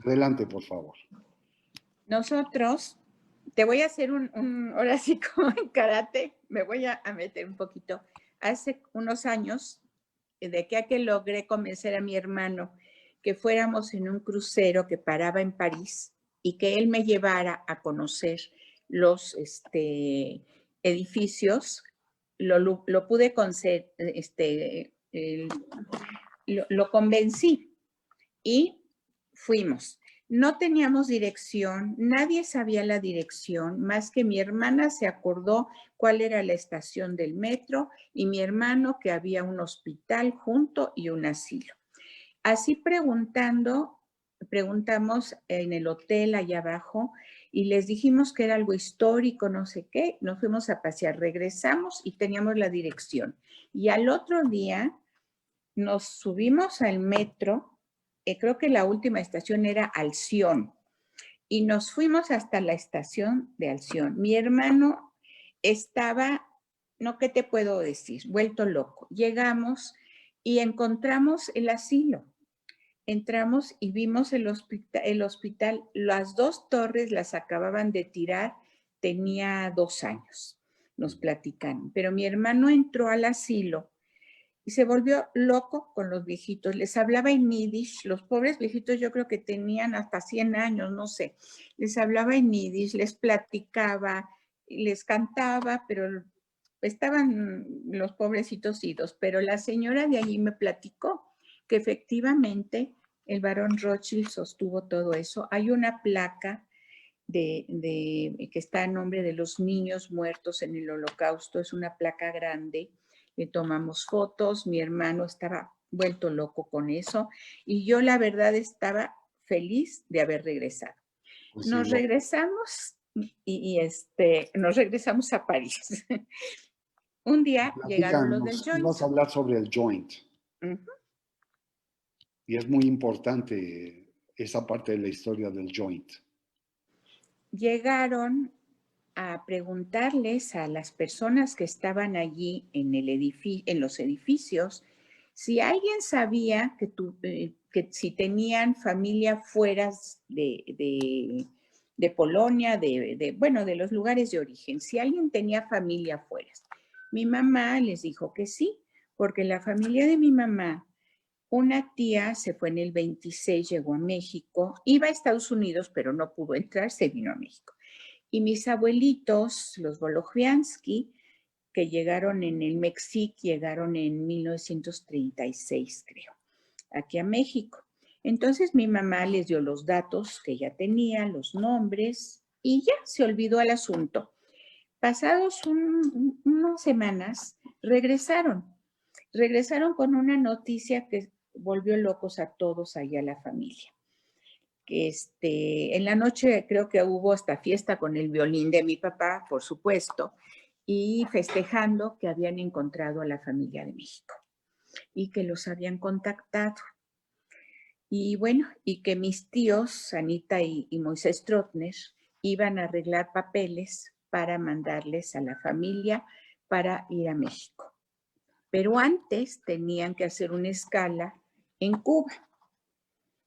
Adelante, por favor. Nosotros, te voy a hacer ahora sí como en karate, me voy a meter un poquito. Hace unos años, de que logré convencer a mi hermano que fuéramos en un crucero que paraba en París y que él me llevara a conocer los edificios, lo pude conceder, lo convencí y fuimos. No teníamos dirección, nadie sabía la dirección, más que mi hermana se acordó cuál era la estación del metro y mi hermano que había un hospital junto y un asilo. Así preguntamos en el hotel allá abajo y les dijimos que era algo histórico, no sé qué, nos fuimos a pasear, regresamos y teníamos la dirección. Y al otro día nos subimos al metro, creo que la última estación era Alción, y nos fuimos hasta la estación de Alción. Mi hermano estaba, no, ¿qué te puedo decir? Vuelto loco. Llegamos y encontramos el asilo. Entramos y vimos el hospital. Las dos torres las acababan de tirar, tenía 2 años, nos platican. Pero mi hermano entró al asilo y se volvió loco con los viejitos. Les hablaba en yiddish, los pobres viejitos yo creo que tenían hasta 100 años, no sé. Les hablaba en yiddish, les platicaba, les cantaba, pero estaban los pobrecitos idos. Pero la señora de allí me platicó que efectivamente el barón Rothschild sostuvo todo eso. Hay una placa que está a nombre de los niños muertos en el Holocausto, es una placa grande, le tomamos fotos, mi hermano estaba vuelto loco con eso y yo la verdad estaba feliz de haber regresado. Pues sí, Nos regresamos nos regresamos a París. Un día llegaron los del platícanos, Joint. ibas a hablar sobre el joint y es muy importante esa parte de la historia del joint. Llegaron a preguntarles a las personas que estaban allí en en los edificios si alguien sabía que si tenían familia fuera de Polonia, bueno, de los lugares de origen, si alguien tenía familia fuera. Mi mamá les dijo que sí, porque la familia de mi mamá, una tía se fue en el 26, llegó a México, iba a Estados Unidos, pero no pudo entrar, se vino a México. Y mis abuelitos, los Volochviansky, que llegaron en el Mexic, llegaron en 1936, creo, aquí a México. Entonces mi mamá les dio los datos que ella tenía, los nombres, y ya se olvidó el asunto. Pasados unas semanas, regresaron con una noticia que volvió locos a todos allá a la familia. En la noche creo que hubo hasta fiesta con el violín de mi papá, por supuesto, y festejando que habían encontrado a la familia de México y que los habían contactado. Y bueno, y que mis tíos, Anita y Moisés Trotner, iban a arreglar papeles para mandarles a la familia para ir a México. Pero antes tenían que hacer una escala en Cuba.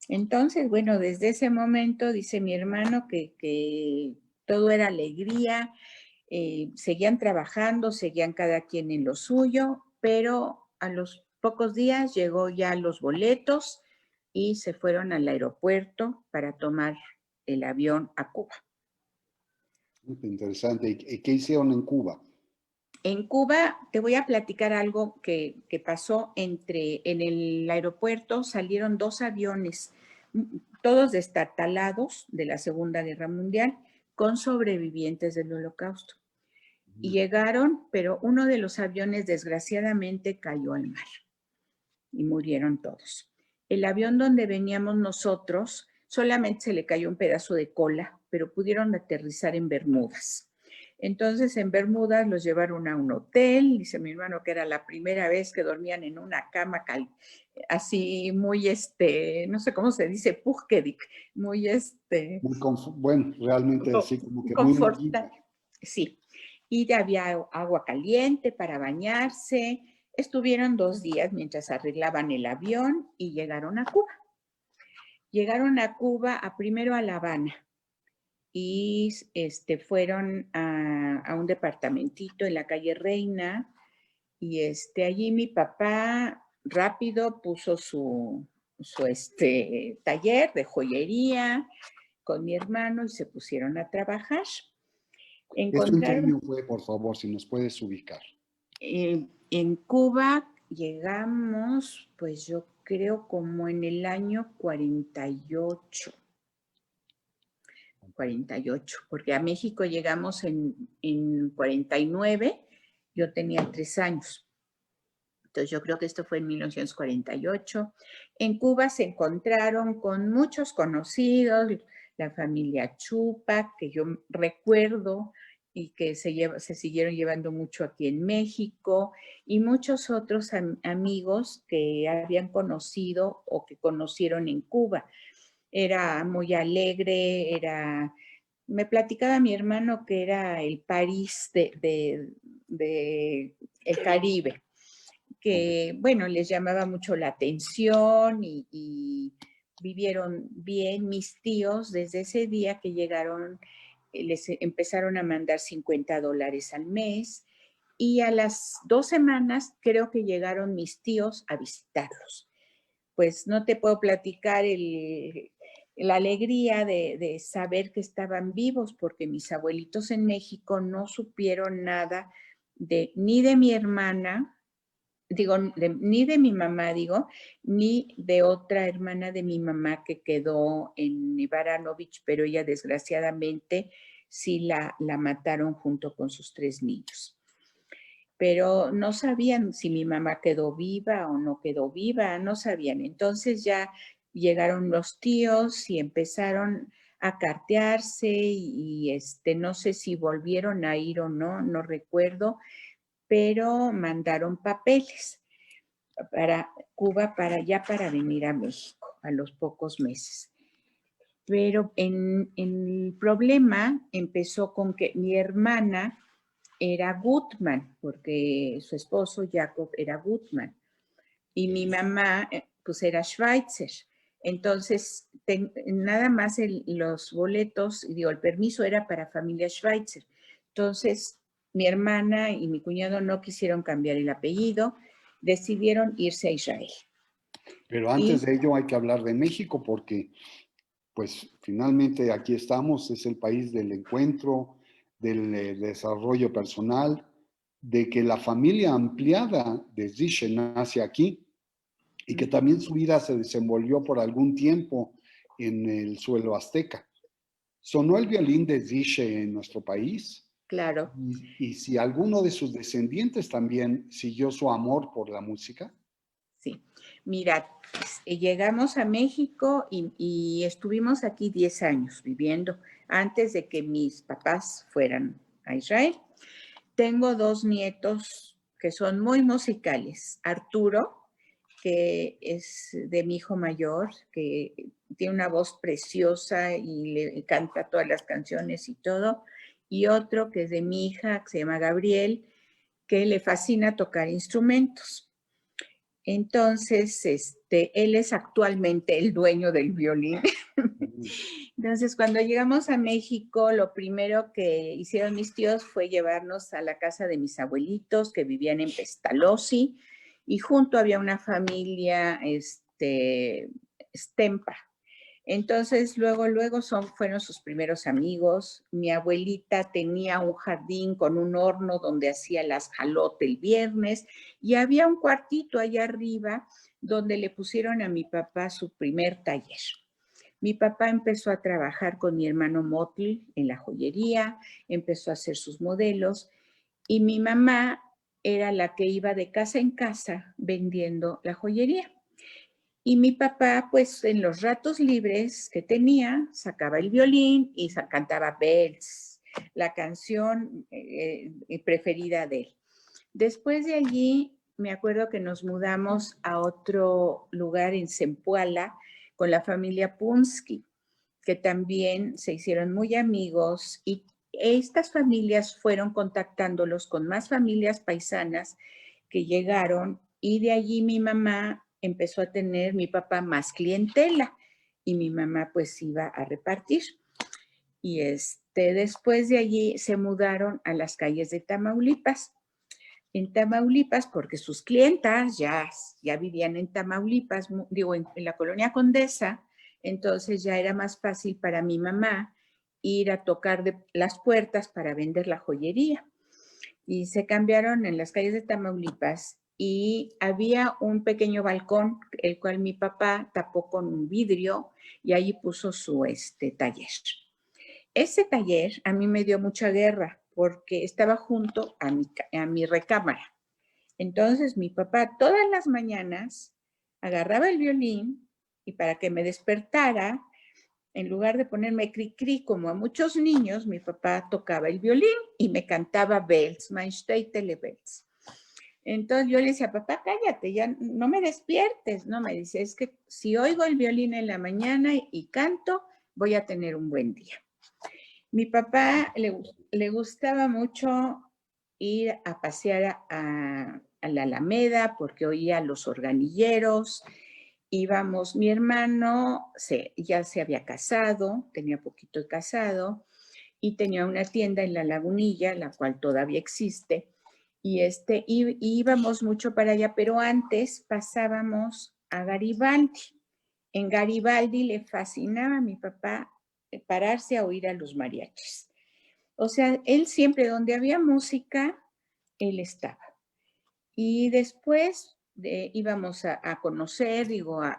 Entonces, bueno, desde ese momento dice mi hermano que todo era alegría, seguían trabajando, seguían cada quien en lo suyo, pero a los pocos días llegó ya los boletos y se fueron al aeropuerto para tomar el avión a Cuba. Muy interesante. ¿Y qué hicieron en Cuba? En Cuba te voy a platicar algo que pasó en el aeropuerto, salieron 2 aviones, todos destartalados de la Segunda Guerra Mundial, con sobrevivientes del Holocausto. Y llegaron, pero uno de los aviones desgraciadamente cayó al mar y murieron todos. El avión donde veníamos nosotros solamente se le cayó un pedazo de cola, pero pudieron aterrizar en Bermudas. Entonces en Bermudas los llevaron a un hotel, dice mi hermano que era la primera vez que dormían en una cama así muy, no sé cómo se dice, pujkedik, muy Muy bueno, realmente así como que muy confortable. antiguo. Sí, y había agua caliente para bañarse. Estuvieron 2 días mientras arreglaban el avión y llegaron a Cuba. Llegaron a Cuba primero a La Habana y fueron a un departamentito en la calle Reina y allí mi papá rápido puso su taller de joyería con mi hermano y se pusieron a trabajar. ¿Esto en qué Encontraron año fue, por favor, si nos puedes ubicar? en Cuba llegamos, pues yo creo como en el año 48, porque a México llegamos en 49, yo tenía 3 años. Entonces yo creo que esto fue en 1948. En Cuba se encontraron con muchos conocidos, la familia Chupa, que yo recuerdo y que se siguieron llevando mucho aquí en México, y muchos otros amigos que habían conocido o que conocieron en Cuba. Era muy alegre, me platicaba mi hermano que era el París de el Caribe, que, bueno, les llamaba mucho la atención y vivieron bien. Mis tíos, desde ese día que llegaron, les empezaron a mandar $50 al mes y a las 2 semanas creo que llegaron mis tíos a visitarlos. Pues no te puedo platicar la alegría de saber que estaban vivos, porque mis abuelitos en México no supieron nada ni de mi hermana, ni de mi mamá, ni de otra hermana de mi mamá que quedó en Ivaranovich, pero ella desgraciadamente sí la mataron junto con sus 3 niños. Pero no sabían si mi mamá quedó viva o no quedó viva, no sabían. Entonces ya llegaron los tíos y empezaron a cartearse y no sé si volvieron a ir o no, no recuerdo, pero mandaron papeles para Cuba para venir a México a los pocos meses. Pero el problema empezó con que mi hermana era Gutmann, porque su esposo Jacob era Gutmann, y mi mamá pues era Schweitzer. Entonces, nada más los boletos, digo, el permiso era para familia Schweitzer. Entonces, mi hermana y mi cuñado no quisieron cambiar el apellido, decidieron irse a Israel. Pero antes de ello hay que hablar de México porque, pues, finalmente aquí estamos, es el país del encuentro, del desarrollo personal, de que la familia ampliada de Zische nace aquí y que también su vida se desenvolvió por algún tiempo en el suelo azteca. Sonó el violín de Zische en nuestro país. Claro. Y si alguno de sus descendientes también siguió su amor por la música. Sí, mira, llegamos a México y estuvimos aquí 10 años viviendo antes de que mis papás fueran a Israel. Tengo 2 nietos que son muy musicales. Arturo, que es de mi hijo mayor, que tiene una voz preciosa y le canta todas las canciones y todo. Y otro que es de mi hija, que se llama Gabriel, que le fascina tocar instrumentos. Entonces, él es actualmente el dueño del violín. Entonces, cuando llegamos a México, lo primero que hicieron mis tíos fue llevarnos a la casa de mis abuelitos que vivían en Pestalozzi y junto había una familia, Stempa. Entonces, luego fueron sus primeros amigos. Mi abuelita tenía un jardín con un horno donde hacía las jalote el viernes y había un cuartito allá arriba donde le pusieron a mi papá su primer taller. Mi papá empezó a trabajar con mi hermano Motley en la joyería, empezó a hacer sus modelos y mi mamá era la que iba de casa en casa vendiendo la joyería. Y mi papá, pues en los ratos libres que tenía, sacaba el violín y cantaba Bells, la canción preferida de él. Después de allí, me acuerdo que nos mudamos a otro lugar en Zempoala con la familia Punsky, que también se hicieron muy amigos y estas familias fueron contactándolos con más familias paisanas que llegaron y de allí mi mamá empezó a tener, mi papá, más clientela y mi mamá pues iba a repartir. Y después de allí se mudaron a las calles de Tamaulipas. En Tamaulipas, porque sus clientas ya vivían en Tamaulipas, digo, en la colonia Condesa, entonces ya era más fácil para mi mamá ir a tocar las puertas para vender la joyería. Y se cambiaron en las calles de Tamaulipas y había un pequeño balcón, el cual mi papá tapó con un vidrio y ahí puso su taller. Ese taller a mí me dio mucha guerra porque estaba junto a mi recámara. Entonces mi papá todas las mañanas agarraba el violín y para que me despertara, en lugar de ponerme cri-cri como a muchos niños, mi papá tocaba el violín y me cantaba Bells, Mein Steitele Bells. Entonces yo le decía, papá, cállate, ya no me despiertes. No, me dice, es que si oigo el violín en la mañana y canto, voy a tener un buen día. Mi papá le gustaba mucho ir a pasear a la Alameda porque oía los organilleros. Íbamos, mi hermano ya se había casado, tenía poquito de casado, y tenía una tienda en La Lagunilla, la cual todavía existe, y íbamos mucho para allá, pero antes pasábamos a Garibaldi. En Garibaldi le fascinaba a mi papá pararse a oír a los mariachis. O sea, él siempre donde había música, él estaba. Y después íbamos a conocer,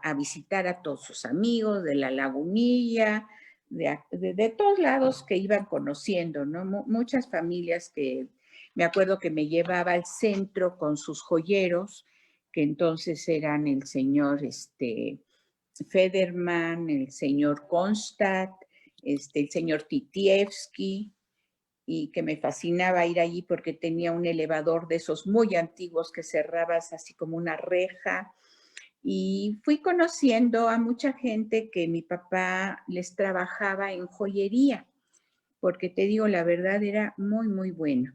a visitar a todos sus amigos de La Lagunilla, de todos lados que iban conociendo, ¿no? Muchas familias que me acuerdo que me llevaba al centro con sus joyeros, que entonces eran el señor Federman, el señor Kronstadt, el señor Titievsky, y que me fascinaba ir allí porque tenía un elevador de esos muy antiguos que cerrabas así como una reja Y fui conociendo a mucha gente que mi papá les trabajaba en joyería, porque te digo, la verdad era muy, muy bueno.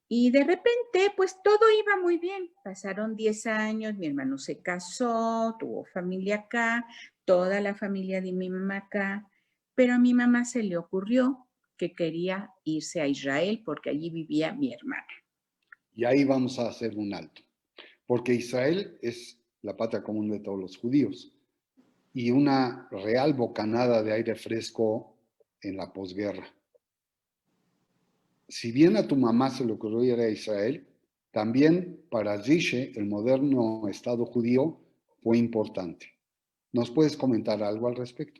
Y de repente, pues todo iba muy bien. Pasaron 10 años, mi hermano se casó, tuvo familia acá, toda la familia de mi mamá acá, pero a mi mamá se le ocurrió que quería irse a Israel porque allí vivía mi hermana. Y ahí vamos a hacer un alto, porque Israel es la patria común de todos los judíos y una real bocanada de aire fresco en la posguerra. Si bien a tu mamá se le ocurrió ir a Israel, también para Zishe, el moderno Estado judío, fue importante. ¿Nos puedes comentar algo al respecto?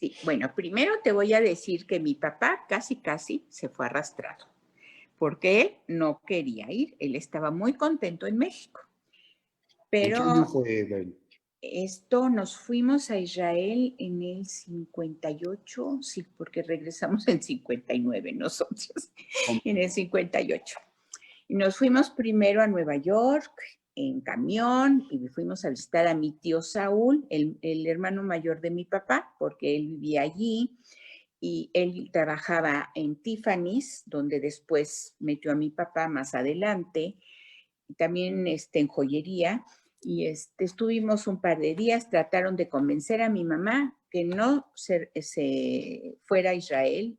Sí, bueno, primero te voy a decir que mi papá casi, casi se fue arrastrado, porque él no quería ir, él estaba muy contento en México. ¿En qué año Pero fue, Ben? esto nos fuimos a Israel en el 58, sí, porque regresamos en 59 nosotros, en el 58. Y nos fuimos primero a Nueva York en camión y fuimos a visitar a mi tío Saúl, el hermano mayor de mi papá, porque él vivía allí y él trabajaba en Tiffany's, donde después metió a mi papá más adelante, y también en joyería. Y estuvimos un par de días, trataron de convencer a mi mamá que no se fuera a Israel.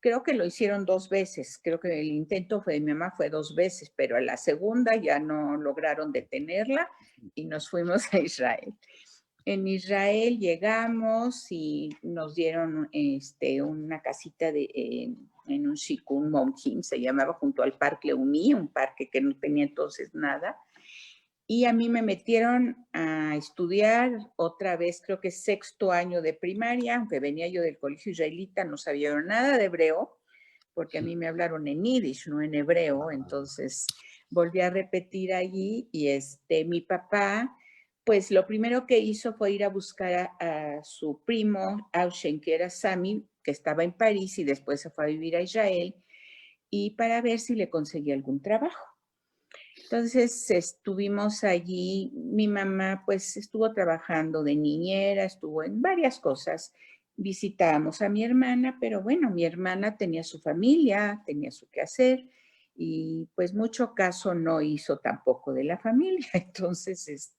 Creo que lo hicieron 2 veces, creo que el intento de mi mamá fue 2 veces, pero a la segunda ya no lograron detenerla y nos fuimos a Israel. En Israel llegamos y nos dieron una casita en un shikun Momkim, se llamaba, junto al Parque Leumí, un parque que no tenía entonces nada. Y a mí me metieron a estudiar otra vez, creo que 6º año de primaria, aunque venía yo del colegio israelita, no sabía nada de hebreo, porque a mí me hablaron en yiddish, no en hebreo. Entonces volví a repetir allí y mi papá, pues lo primero que hizo fue ir a buscar a su primo, Auschen, que era Sami, que estaba en París y después se fue a vivir a Israel, y para ver si le conseguía algún trabajo. Entonces estuvimos allí, mi mamá pues estuvo trabajando de niñera, estuvo en varias cosas, visitábamos a mi hermana, pero bueno, mi hermana tenía su familia, tenía su quehacer y pues mucho caso no hizo tampoco de la familia. Entonces,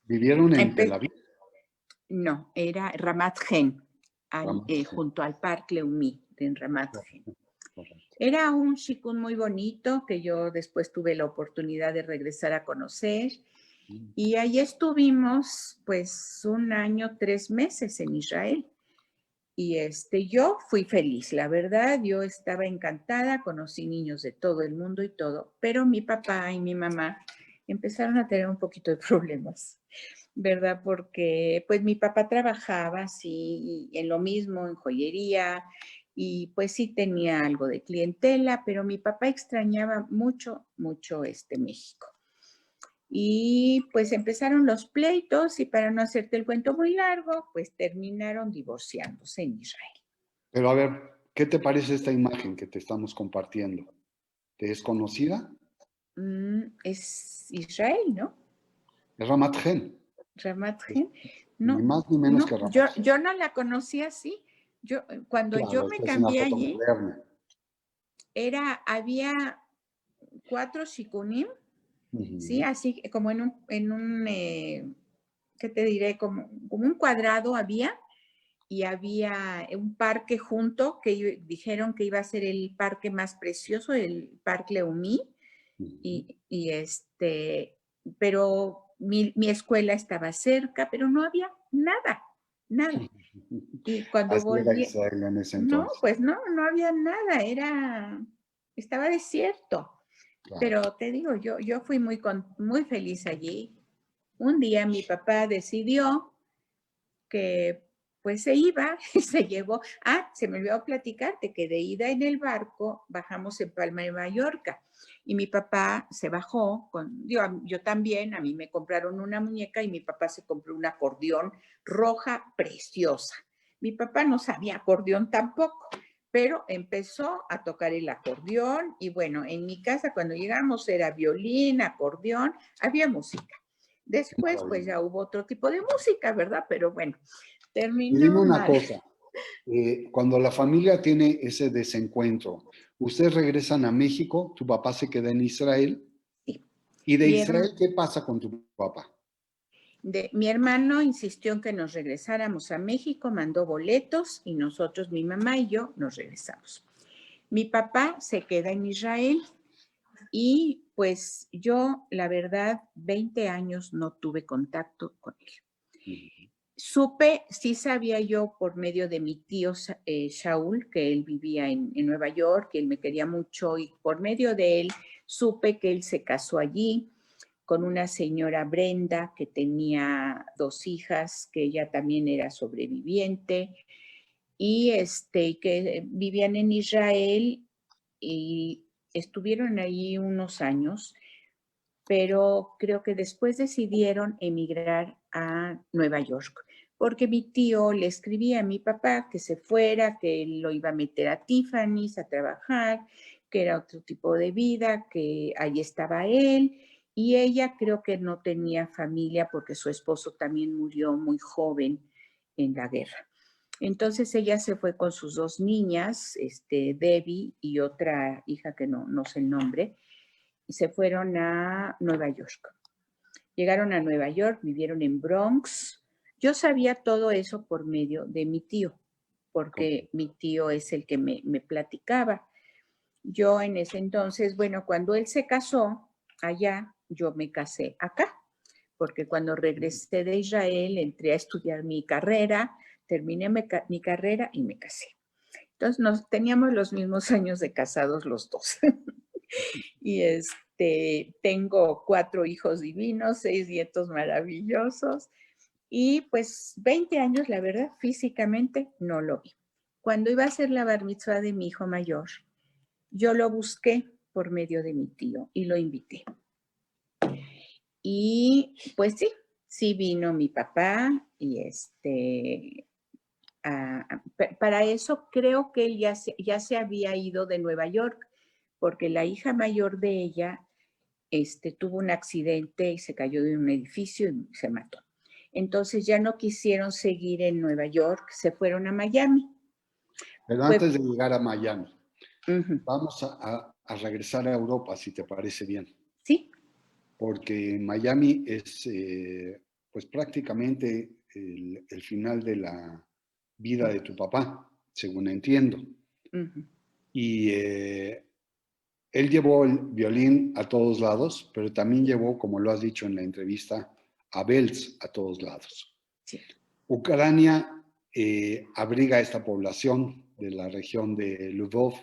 ¿Vivieron en Tel Aviv? no, era Ramat Gen, Ramat Gan. junto al Parque Leumí, en Ramat Gen. Correcto. Era un shikun muy bonito que yo después tuve la oportunidad de regresar a conocer y ahí estuvimos pues 1 año, 3 meses en Israel. Y yo fui feliz, la verdad, yo estaba encantada, conocí niños de todo el mundo y todo, pero mi papá y mi mamá empezaron a tener un poquito de problemas, ¿verdad? Porque pues mi papá trabajaba así en lo mismo, en joyería, y pues sí tenía algo de clientela, pero mi papá extrañaba mucho, mucho México. Y pues empezaron los pleitos y, para no hacerte el cuento muy largo, pues terminaron divorciándose en Israel. Pero a ver, ¿qué te parece esta imagen que te estamos compartiendo? ¿Te es conocida? Es Israel, ¿no? Es Ramat Gan. Ramat Es Gen. ni No, más ni menos no, que Ramat Gan. yo no la conocí así. Cuando yo Claro, me esta es una cambié foto allí, moderna. había 4 shikunim, ¿sí? Ujú. Así como ¿qué te diré? Como un cuadrado había, y había un parque junto que dijeron que iba a ser el parque más precioso, el Parque Leumí, Ujú. pero mi escuela estaba cerca, pero no había nada, nada. Y cuando Así era volví, Israel en ese no, entonces. pues no había nada, estaba desierto. Claro. Pero te digo, yo fui muy feliz allí. Un día mi papá decidió que pues se iba y se llevó. Se me olvidó platicarte que de ida en el barco bajamos en Palma de Mallorca y mi papá se bajó, yo también, a mí me compraron una muñeca y mi papá se compró un acordeón roja preciosa. Mi papá no sabía acordeón tampoco, pero empezó a tocar el acordeón y bueno, en mi casa cuando llegamos era violín, acordeón, había música. Después, pues ya hubo otro tipo de música, ¿verdad? Pero bueno, Y terminó dime una mal. cosa, cuando la familia tiene ese desencuentro, ¿ustedes regresan a México? ¿Tu papá se queda en Israel? Sí. ¿Y de Mi, Israel qué pasa con tu papá? mi hermano insistió en que nos regresáramos a México, mandó boletos y nosotros, mi mamá y yo, nos regresamos. Mi papá se queda en Israel y pues yo, la verdad, 20 años no tuve contacto con él. Supe, sí sabía yo por medio de mi tío Shaul, que él vivía en Nueva York, que él me quería mucho y por medio de él supe que él se casó allí con una señora Brenda que tenía 2 hijas, que ella también era sobreviviente y que vivían en Israel y estuvieron ahí unos años, pero creo que después decidieron emigrar a Nueva York, porque mi tío le escribía a mi papá que se fuera, que él lo iba a meter a Tiffany's a trabajar, que era otro tipo de vida, que ahí estaba él, y ella creo que no tenía familia porque su esposo también murió muy joven en la guerra. Entonces ella se fue con sus 2 niñas, Debbie y otra hija que no sé el nombre, y se fueron a Nueva York. Llegaron a Nueva York, vivieron en Bronx. Yo sabía todo eso por medio de mi tío, porque mi tío es el que me platicaba. Yo en ese entonces, bueno, cuando él se casó allá, yo me casé acá, porque cuando regresé de Israel entré a estudiar mi carrera, terminé mi carrera y me casé. Entonces teníamos los mismos años de casados los dos. Y tengo 4 hijos divinos, 6 nietos maravillosos y pues 20 años, la verdad, físicamente no lo vi. Cuando iba a hacer la bar mitzvah de mi hijo mayor, yo lo busqué por medio de mi tío y lo invité. Y pues sí vino mi papá y para eso creo que él ya se había ido de Nueva York, porque la hija mayor de ella tuvo un accidente y se cayó de un edificio y se mató. Entonces ya no quisieron seguir en Nueva York, se fueron a Miami. Pero antes de llegar a Miami, vamos Uh-huh. a regresar a Europa, si te parece bien. Sí. Porque Miami es pues prácticamente el final de la vida de tu papá, según entiendo. Uh-huh. Y él llevó el violín a todos lados, pero también llevó, como lo has dicho en la entrevista, a Belz a todos lados. Sí. Ucrania abriga esta población de la región de Lvov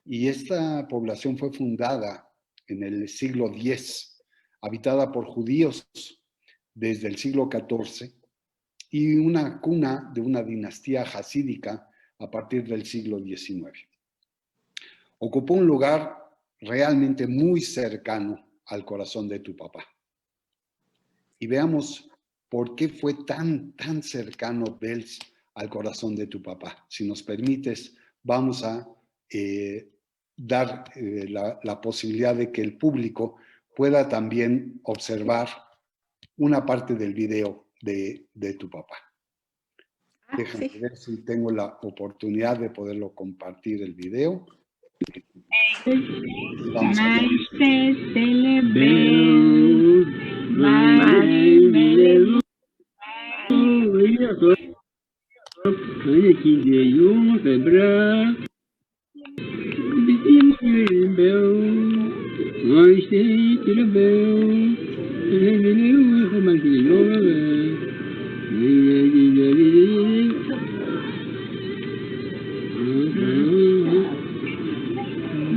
y esta población fue fundada en el siglo X, habitada por judíos desde el siglo XIV y una cuna de una dinastía jasídica a partir del siglo XIX. Ocupó un lugar realmente muy cercano al corazón de tu papá. Y veamos por qué fue tan cercano Belz al corazón de tu papá. Si nos permites, vamos a dar la posibilidad de que el público pueda también observar una parte del video de tu papá. Déjame ver si tengo la oportunidad de poderlo compartir el video. Vamos allá.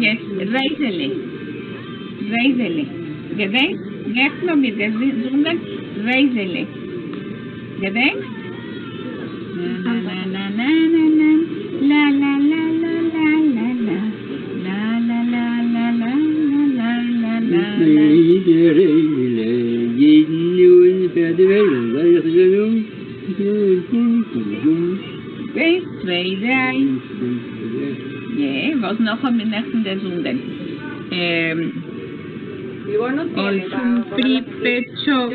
Yes, Reisele. Gedenkst? Merkst du mit gesungen? Reisele. Gedenkst? Na na na na na na. La la la la la la la. La la la la la la la la la. 1, 2, 3. Ja, was noch am nächsten gesungen? Olsun pripecho.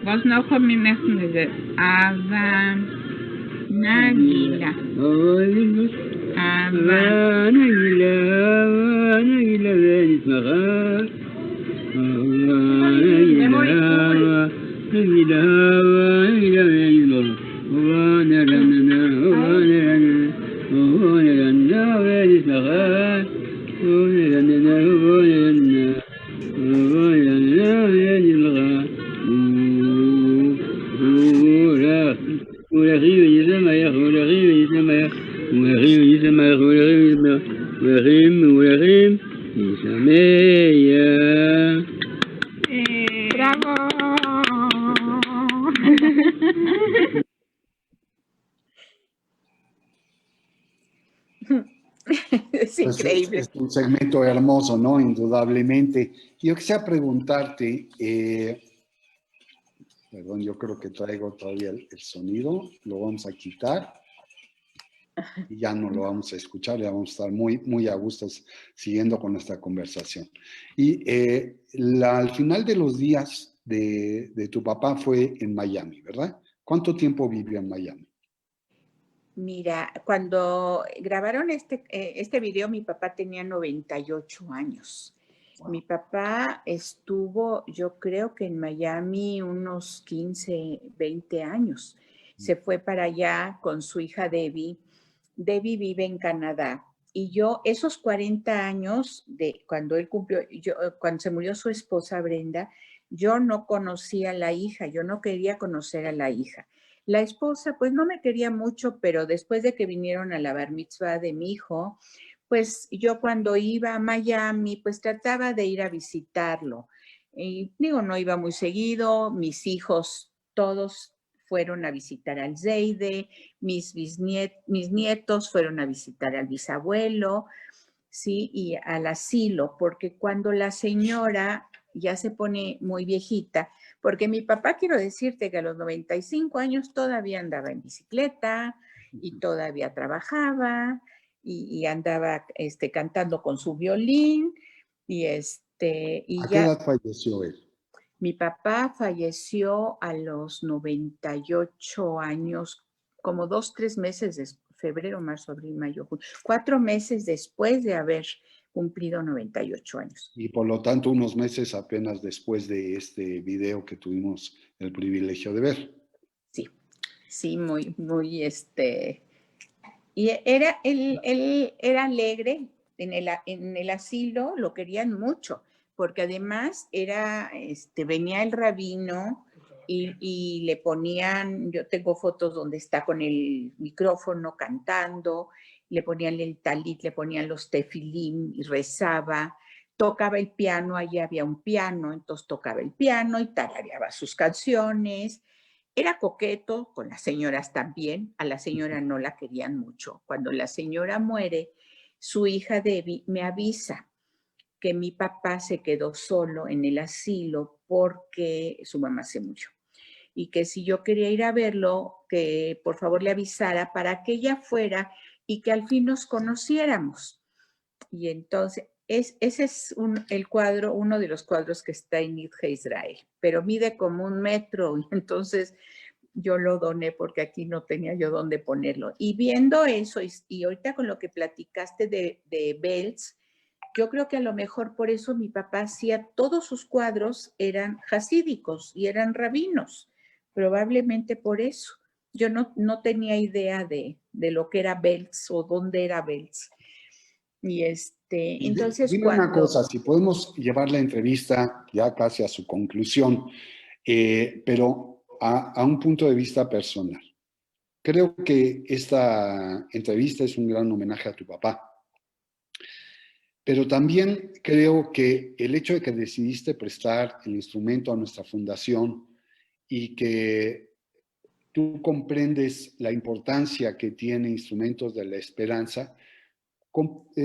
Was noch von mir machen wir? Aber Nagila. Aber bravo. Es Pues increíble. es un segmento hermoso, ¿no? Indudablemente. Yo quisiera preguntarte, perdón, yo creo que traigo todavía el sonido, lo vamos a quitar y ya no lo vamos a escuchar, ya vamos a estar muy, muy a gusto siguiendo con nuestra conversación. Y al final de los días de tu papá fue en Miami, ¿verdad? ¿Cuánto tiempo vivió en Miami? Mira, cuando grabaron este video, mi papá tenía 98 años. Wow. Mi papá estuvo, yo creo que en Miami unos 15, 20 años. Se fue para allá con su hija Debbie. Debbie vive en Canadá. Y yo, esos 40 años de cuando él cumplió, cuando se murió su esposa Brenda, yo no conocía a la hija, yo no quería conocer a la hija. La esposa, pues no me quería mucho, pero después de que vinieron a la bar mitzvah de mi hijo, pues yo cuando iba a Miami, pues trataba de ir a visitarlo. Y digo, no iba muy seguido, mis hijos todos fueron a visitar al Zeide, mis nietos fueron a visitar al bisabuelo, ¿sí? Y al asilo, porque cuando la señora ya se pone muy viejita, porque mi papá, quiero decirte que a los 95 años todavía andaba en bicicleta y todavía trabajaba y andaba cantando con su violín y ¿A qué edad falleció él? Mi papá falleció a los 98 años, como 2, 3 meses después, febrero, marzo, abril, mayo, junio, 4 meses después de haber cumplido 98 años. Y por lo tanto, unos meses apenas después de este video que tuvimos el privilegio de ver. Sí, sí, muy, muy, Y él era alegre en el asilo, lo querían mucho, porque además venía el rabino y le ponían, yo tengo fotos donde está con el micrófono cantando, le ponían el talit, le ponían los tefilim y rezaba, tocaba el piano, allí había un piano, entonces tocaba el piano y tarareaba sus canciones. Era coqueto con las señoras también, a la señora no la querían mucho. Cuando la señora muere, su hija Debbie me avisa que mi papá se quedó solo en el asilo porque su mamá se murió. Y que si yo quería ir a verlo, que por favor le avisara para que ella fuera y que al fin nos conociéramos. Y entonces, ese es el cuadro, uno de los cuadros que está en Nidhe Israel, pero mide como 1 metro, y entonces yo lo doné porque aquí no tenía yo dónde ponerlo. Y viendo eso, y ahorita con lo que platicaste de Belz, yo creo que a lo mejor por eso mi papá hacía, todos sus cuadros eran hasídicos y eran rabinos, probablemente por eso. Yo no tenía idea de lo que era Belz o dónde era Belz. Y entonces dime cuando... una cosa, si podemos llevar la entrevista ya casi a su conclusión, pero a un punto de vista personal. Creo que esta entrevista es un gran homenaje a tu papá, pero también creo que el hecho de que decidiste prestar el instrumento a nuestra fundación y que tú comprendes la importancia que tiene Instrumentos de la Esperanza.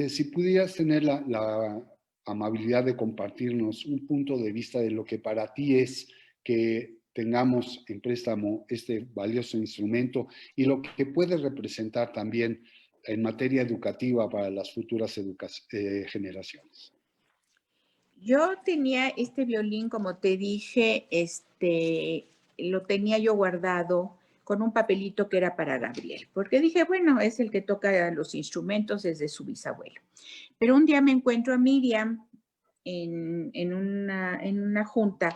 Si pudieras tener la amabilidad de compartirnos un punto de vista de lo que para ti es que tengamos en préstamo este valioso instrumento y lo que puede representar también en materia educativa para las futuras generaciones. Yo tenía este violín, como te dije, lo tenía yo guardado con un papelito que era para Gabriel, porque dije, bueno, es el que toca los instrumentos desde su bisabuelo. Pero un día me encuentro a Miriam en una junta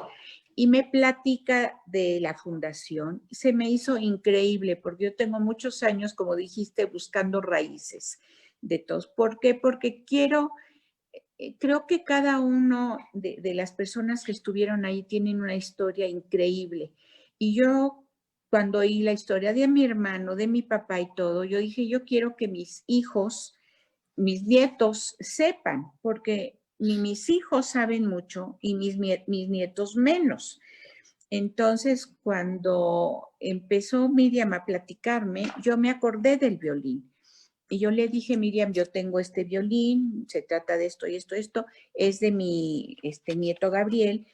y me platica de la fundación. Se me hizo increíble porque yo tengo muchos años, como dijiste, buscando raíces de todos. ¿Por qué? Porque creo que cada uno de las personas que estuvieron ahí tienen una historia increíble. Y yo, cuando oí la historia de mi hermano, de mi papá y todo, yo dije, yo quiero que mis hijos, mis nietos sepan, porque ni mis hijos saben mucho y mis nietos menos. Entonces, cuando empezó Miriam a platicarme, yo me acordé del violín. Y yo le dije, Miriam, yo tengo este violín, se trata de esto y esto, es de mi nieto Gabriel,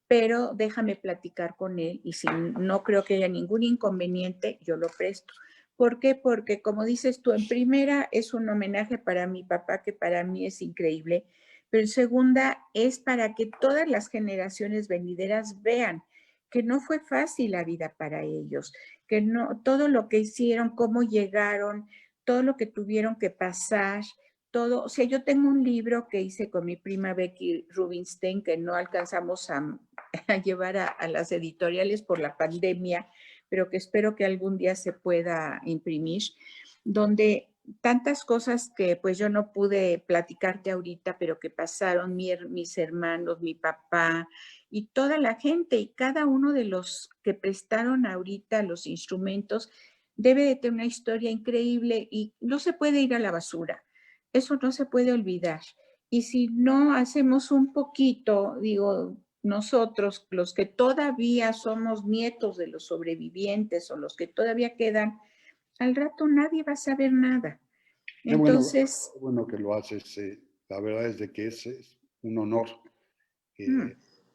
pero déjame platicar con él y si no creo que haya ningún inconveniente, yo lo presto. ¿Por qué? Porque como dices tú, en primera es un homenaje para mi papá, que para mí es increíble, pero en segunda es para que todas las generaciones venideras vean que no fue fácil la vida para ellos, que no, todo lo que hicieron, cómo llegaron, todo lo que tuvieron que pasar, todo, o sea, yo tengo un libro que hice con mi prima Becky Rubinstein que no alcanzamos a llevar a las editoriales por la pandemia, pero que espero que algún día se pueda imprimir, donde tantas cosas que pues yo no pude platicarte ahorita, pero que pasaron mis hermanos, mi papá y toda la gente y cada uno de los que prestaron ahorita los instrumentos debe de tener una historia increíble y no se puede ir a la basura. Eso no se puede olvidar. Y si no hacemos un poquito, digo, nosotros, los que todavía somos nietos de los sobrevivientes o los que todavía quedan, al rato nadie va a saber nada. Entonces, qué bueno que lo haces. La verdad es de que es un honor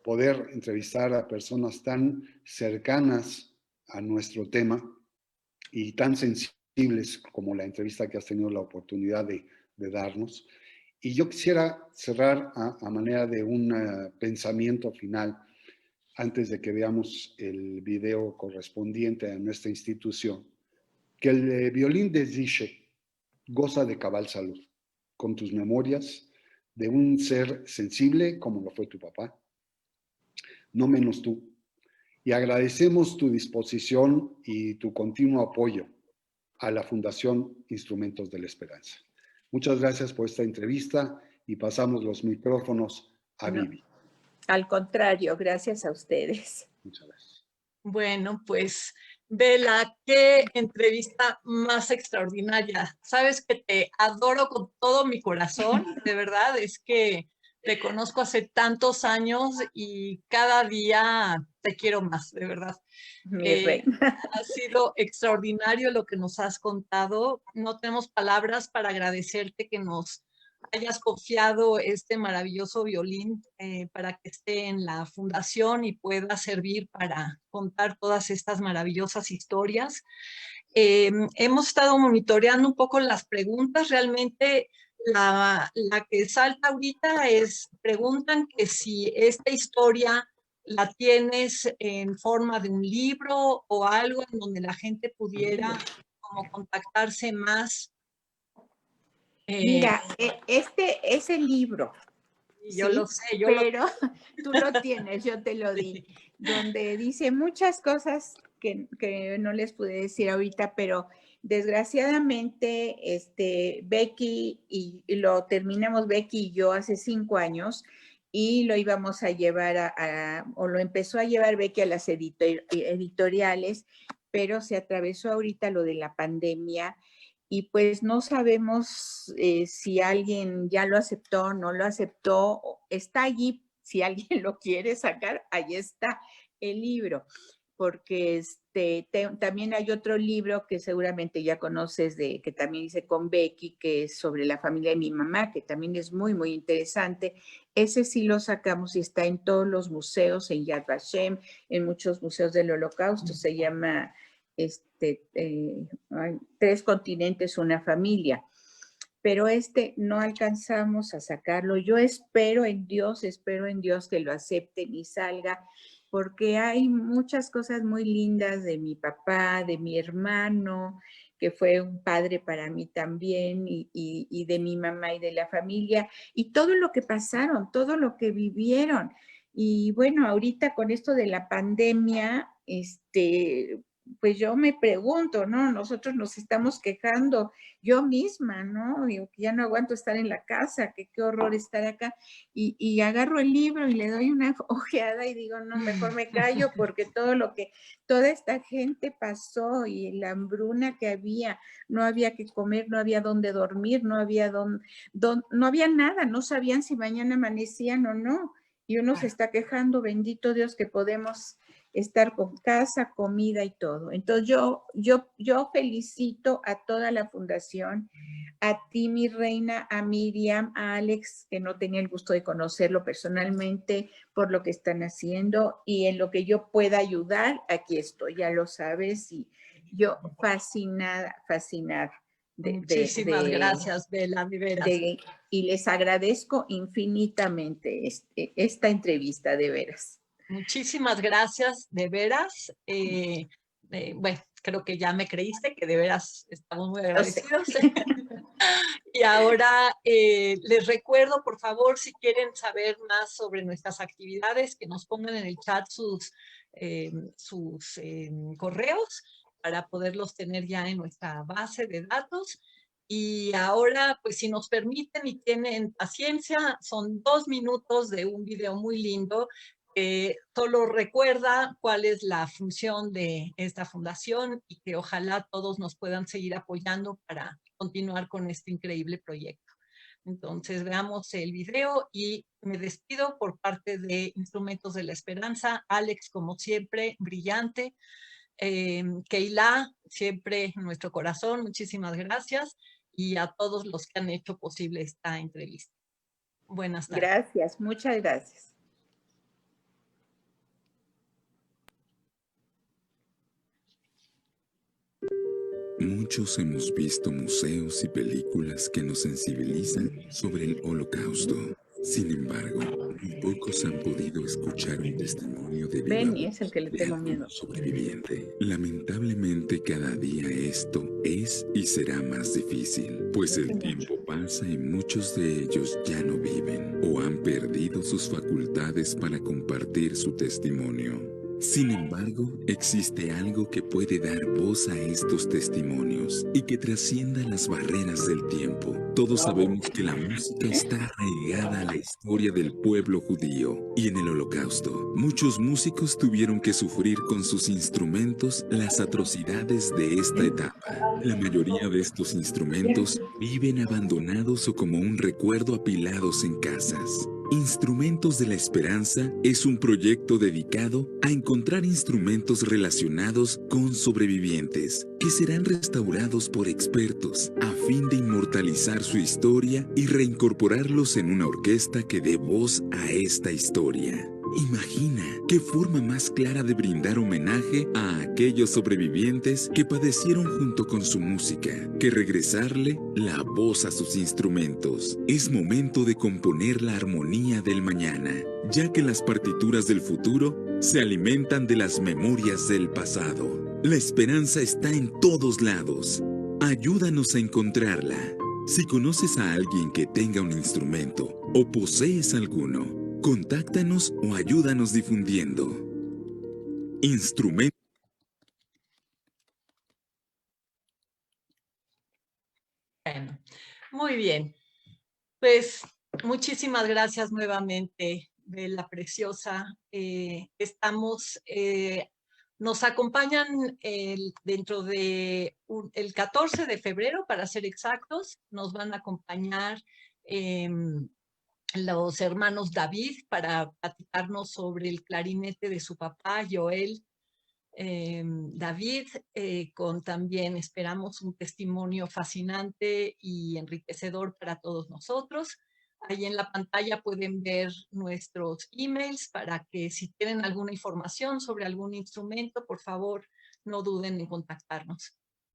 poder entrevistar a personas tan cercanas a nuestro tema y tan sensibles como la entrevista que has tenido la oportunidad de darnos. Y yo quisiera cerrar a manera de un pensamiento final, antes de que veamos el video correspondiente a nuestra institución, que el violín de Zische goza de cabal salud, con tus memorias de un ser sensible como lo fue tu papá, no menos tú. Y agradecemos tu disposición y tu continuo apoyo a la Fundación Instrumentos de la Esperanza. Muchas gracias por esta entrevista y pasamos los micrófonos a Vivi. Al contrario, gracias a ustedes. Muchas gracias. Bueno, pues Bela, qué entrevista más extraordinaria. Sabes que te adoro con todo mi corazón, de verdad, es que te conozco hace tantos años y cada día te quiero más, de verdad. Ha sido extraordinario lo que nos has contado. No tenemos palabras para agradecerte que nos hayas confiado este maravilloso violín para que esté en la fundación y pueda servir para contar todas estas maravillosas historias. Hemos estado monitoreando un poco las preguntas. Realmente la que salta ahorita preguntan que si esta historia la tienes en forma de un libro o algo en donde la gente pudiera como contactarse más. Mira, este es el libro. Yo lo sé, pero tú lo tienes, yo te lo di, donde dice muchas cosas que no les pude decir ahorita, pero desgraciadamente Becky y lo terminamos Becky y yo hace 5 años y lo íbamos a llevar o lo empezó a llevar Becky a las editoriales, pero se atravesó ahorita lo de la pandemia y pues no sabemos si alguien ya lo aceptó, no lo aceptó, está allí, si alguien lo quiere sacar, ahí está el libro. porque también hay otro libro que seguramente ya conoces, que también hice con Becky, que es sobre la familia de mi mamá, que también es muy, muy interesante. Ese sí lo sacamos y está en todos los museos, en Yad Vashem, en muchos museos del Holocausto. Se llama Tres continentes, una familia. Pero no alcanzamos a sacarlo. Yo espero en Dios que lo acepten y salga, porque hay muchas cosas muy lindas de mi papá, de mi hermano, que fue un padre para mí también, y de mi mamá y de la familia, y todo lo que pasaron, todo lo que vivieron. Y bueno, ahorita con esto de la pandemia, pues yo me pregunto, ¿no? Nosotros nos estamos quejando, yo misma, ¿no? Digo que ya no aguanto estar en la casa, que qué horror estar acá. Y agarro el libro y le doy una ojeada y digo, no, mejor me callo porque todo lo que toda esta gente pasó y la hambruna que había, no había que comer, no había dónde dormir, no había no había nada, no sabían si mañana amanecían o no. Y uno se está quejando, bendito Dios, que podemos estar con casa, comida y todo. Entonces yo felicito a toda la fundación, a ti, mi reina, a Miriam, a Alex, que no tenía el gusto de conocerlo personalmente, por lo que están haciendo, y en lo que yo pueda ayudar, aquí estoy, ya lo sabes, y yo fascinada. Muchísimas gracias, Bela, de veras. Y les agradezco infinitamente esta entrevista, de veras. Muchísimas gracias, de veras. Bueno, creo que ya me creíste que de veras estamos muy agradecidos. Y ahora les recuerdo, por favor, si quieren saber más sobre nuestras actividades, que nos pongan en el chat sus correos para poderlos tener ya en nuestra base de datos. Y ahora, pues si nos permiten y tienen paciencia, son 2 minutos de un video muy lindo que solo recuerda cuál es la función de esta fundación y que ojalá todos nos puedan seguir apoyando para continuar con este increíble proyecto. Entonces veamos el video y me despido por parte de Instrumentos de la Esperanza. Alex, como siempre, brillante. Keila, siempre en nuestro corazón, muchísimas gracias. Y a todos los que han hecho posible esta entrevista. Buenas tardes. Gracias, muchas gracias. Muchos hemos visto museos y películas que nos sensibilizan sobre el Holocausto. Sin embargo, muy pocos han podido escuchar un testimonio de viva Benny es el que le de tengo algún miedo. sobreviviente. Lamentablemente, cada día esto es y será más difícil, pues el tiempo pasa y muchos de ellos ya no viven o han perdido sus facultades para compartir su testimonio. Sin embargo, existe algo que puede dar voz a estos testimonios y que trascienda las barreras del tiempo. Todos sabemos que la música está arraigada a la historia del pueblo judío y en el Holocausto, muchos músicos tuvieron que sufrir con sus instrumentos las atrocidades de esta etapa. La mayoría de estos instrumentos viven abandonados o como un recuerdo apilados en casas. Instrumentos de la Esperanza es un proyecto dedicado a encontrar instrumentos relacionados con sobrevivientes que serán restaurados por expertos a fin de inmortalizar su historia y reincorporarlos en una orquesta que dé voz a esta historia. Imagina qué forma más clara de brindar homenaje a aquellos sobrevivientes que padecieron junto con su música, que regresarle la voz a sus instrumentos. Es momento de componer la armonía del mañana, ya que las partituras del futuro se alimentan de las memorias del pasado. La esperanza está en todos lados. Ayúdanos a encontrarla. Si conoces a alguien que tenga un instrumento o posees alguno, contáctanos o ayúdanos difundiendo. Instrumento. Bueno, muy bien. Pues muchísimas gracias nuevamente, Bela Preciosa. Nos acompañan dentro de el 14 de febrero, para ser exactos, nos van a acompañar los hermanos David para platicarnos sobre el clarinete de su papá, Joel. David, con también esperamos un testimonio fascinante y enriquecedor para todos nosotros. Ahí en la pantalla pueden ver nuestros emails para que si tienen alguna información sobre algún instrumento, por favor, no duden en contactarnos.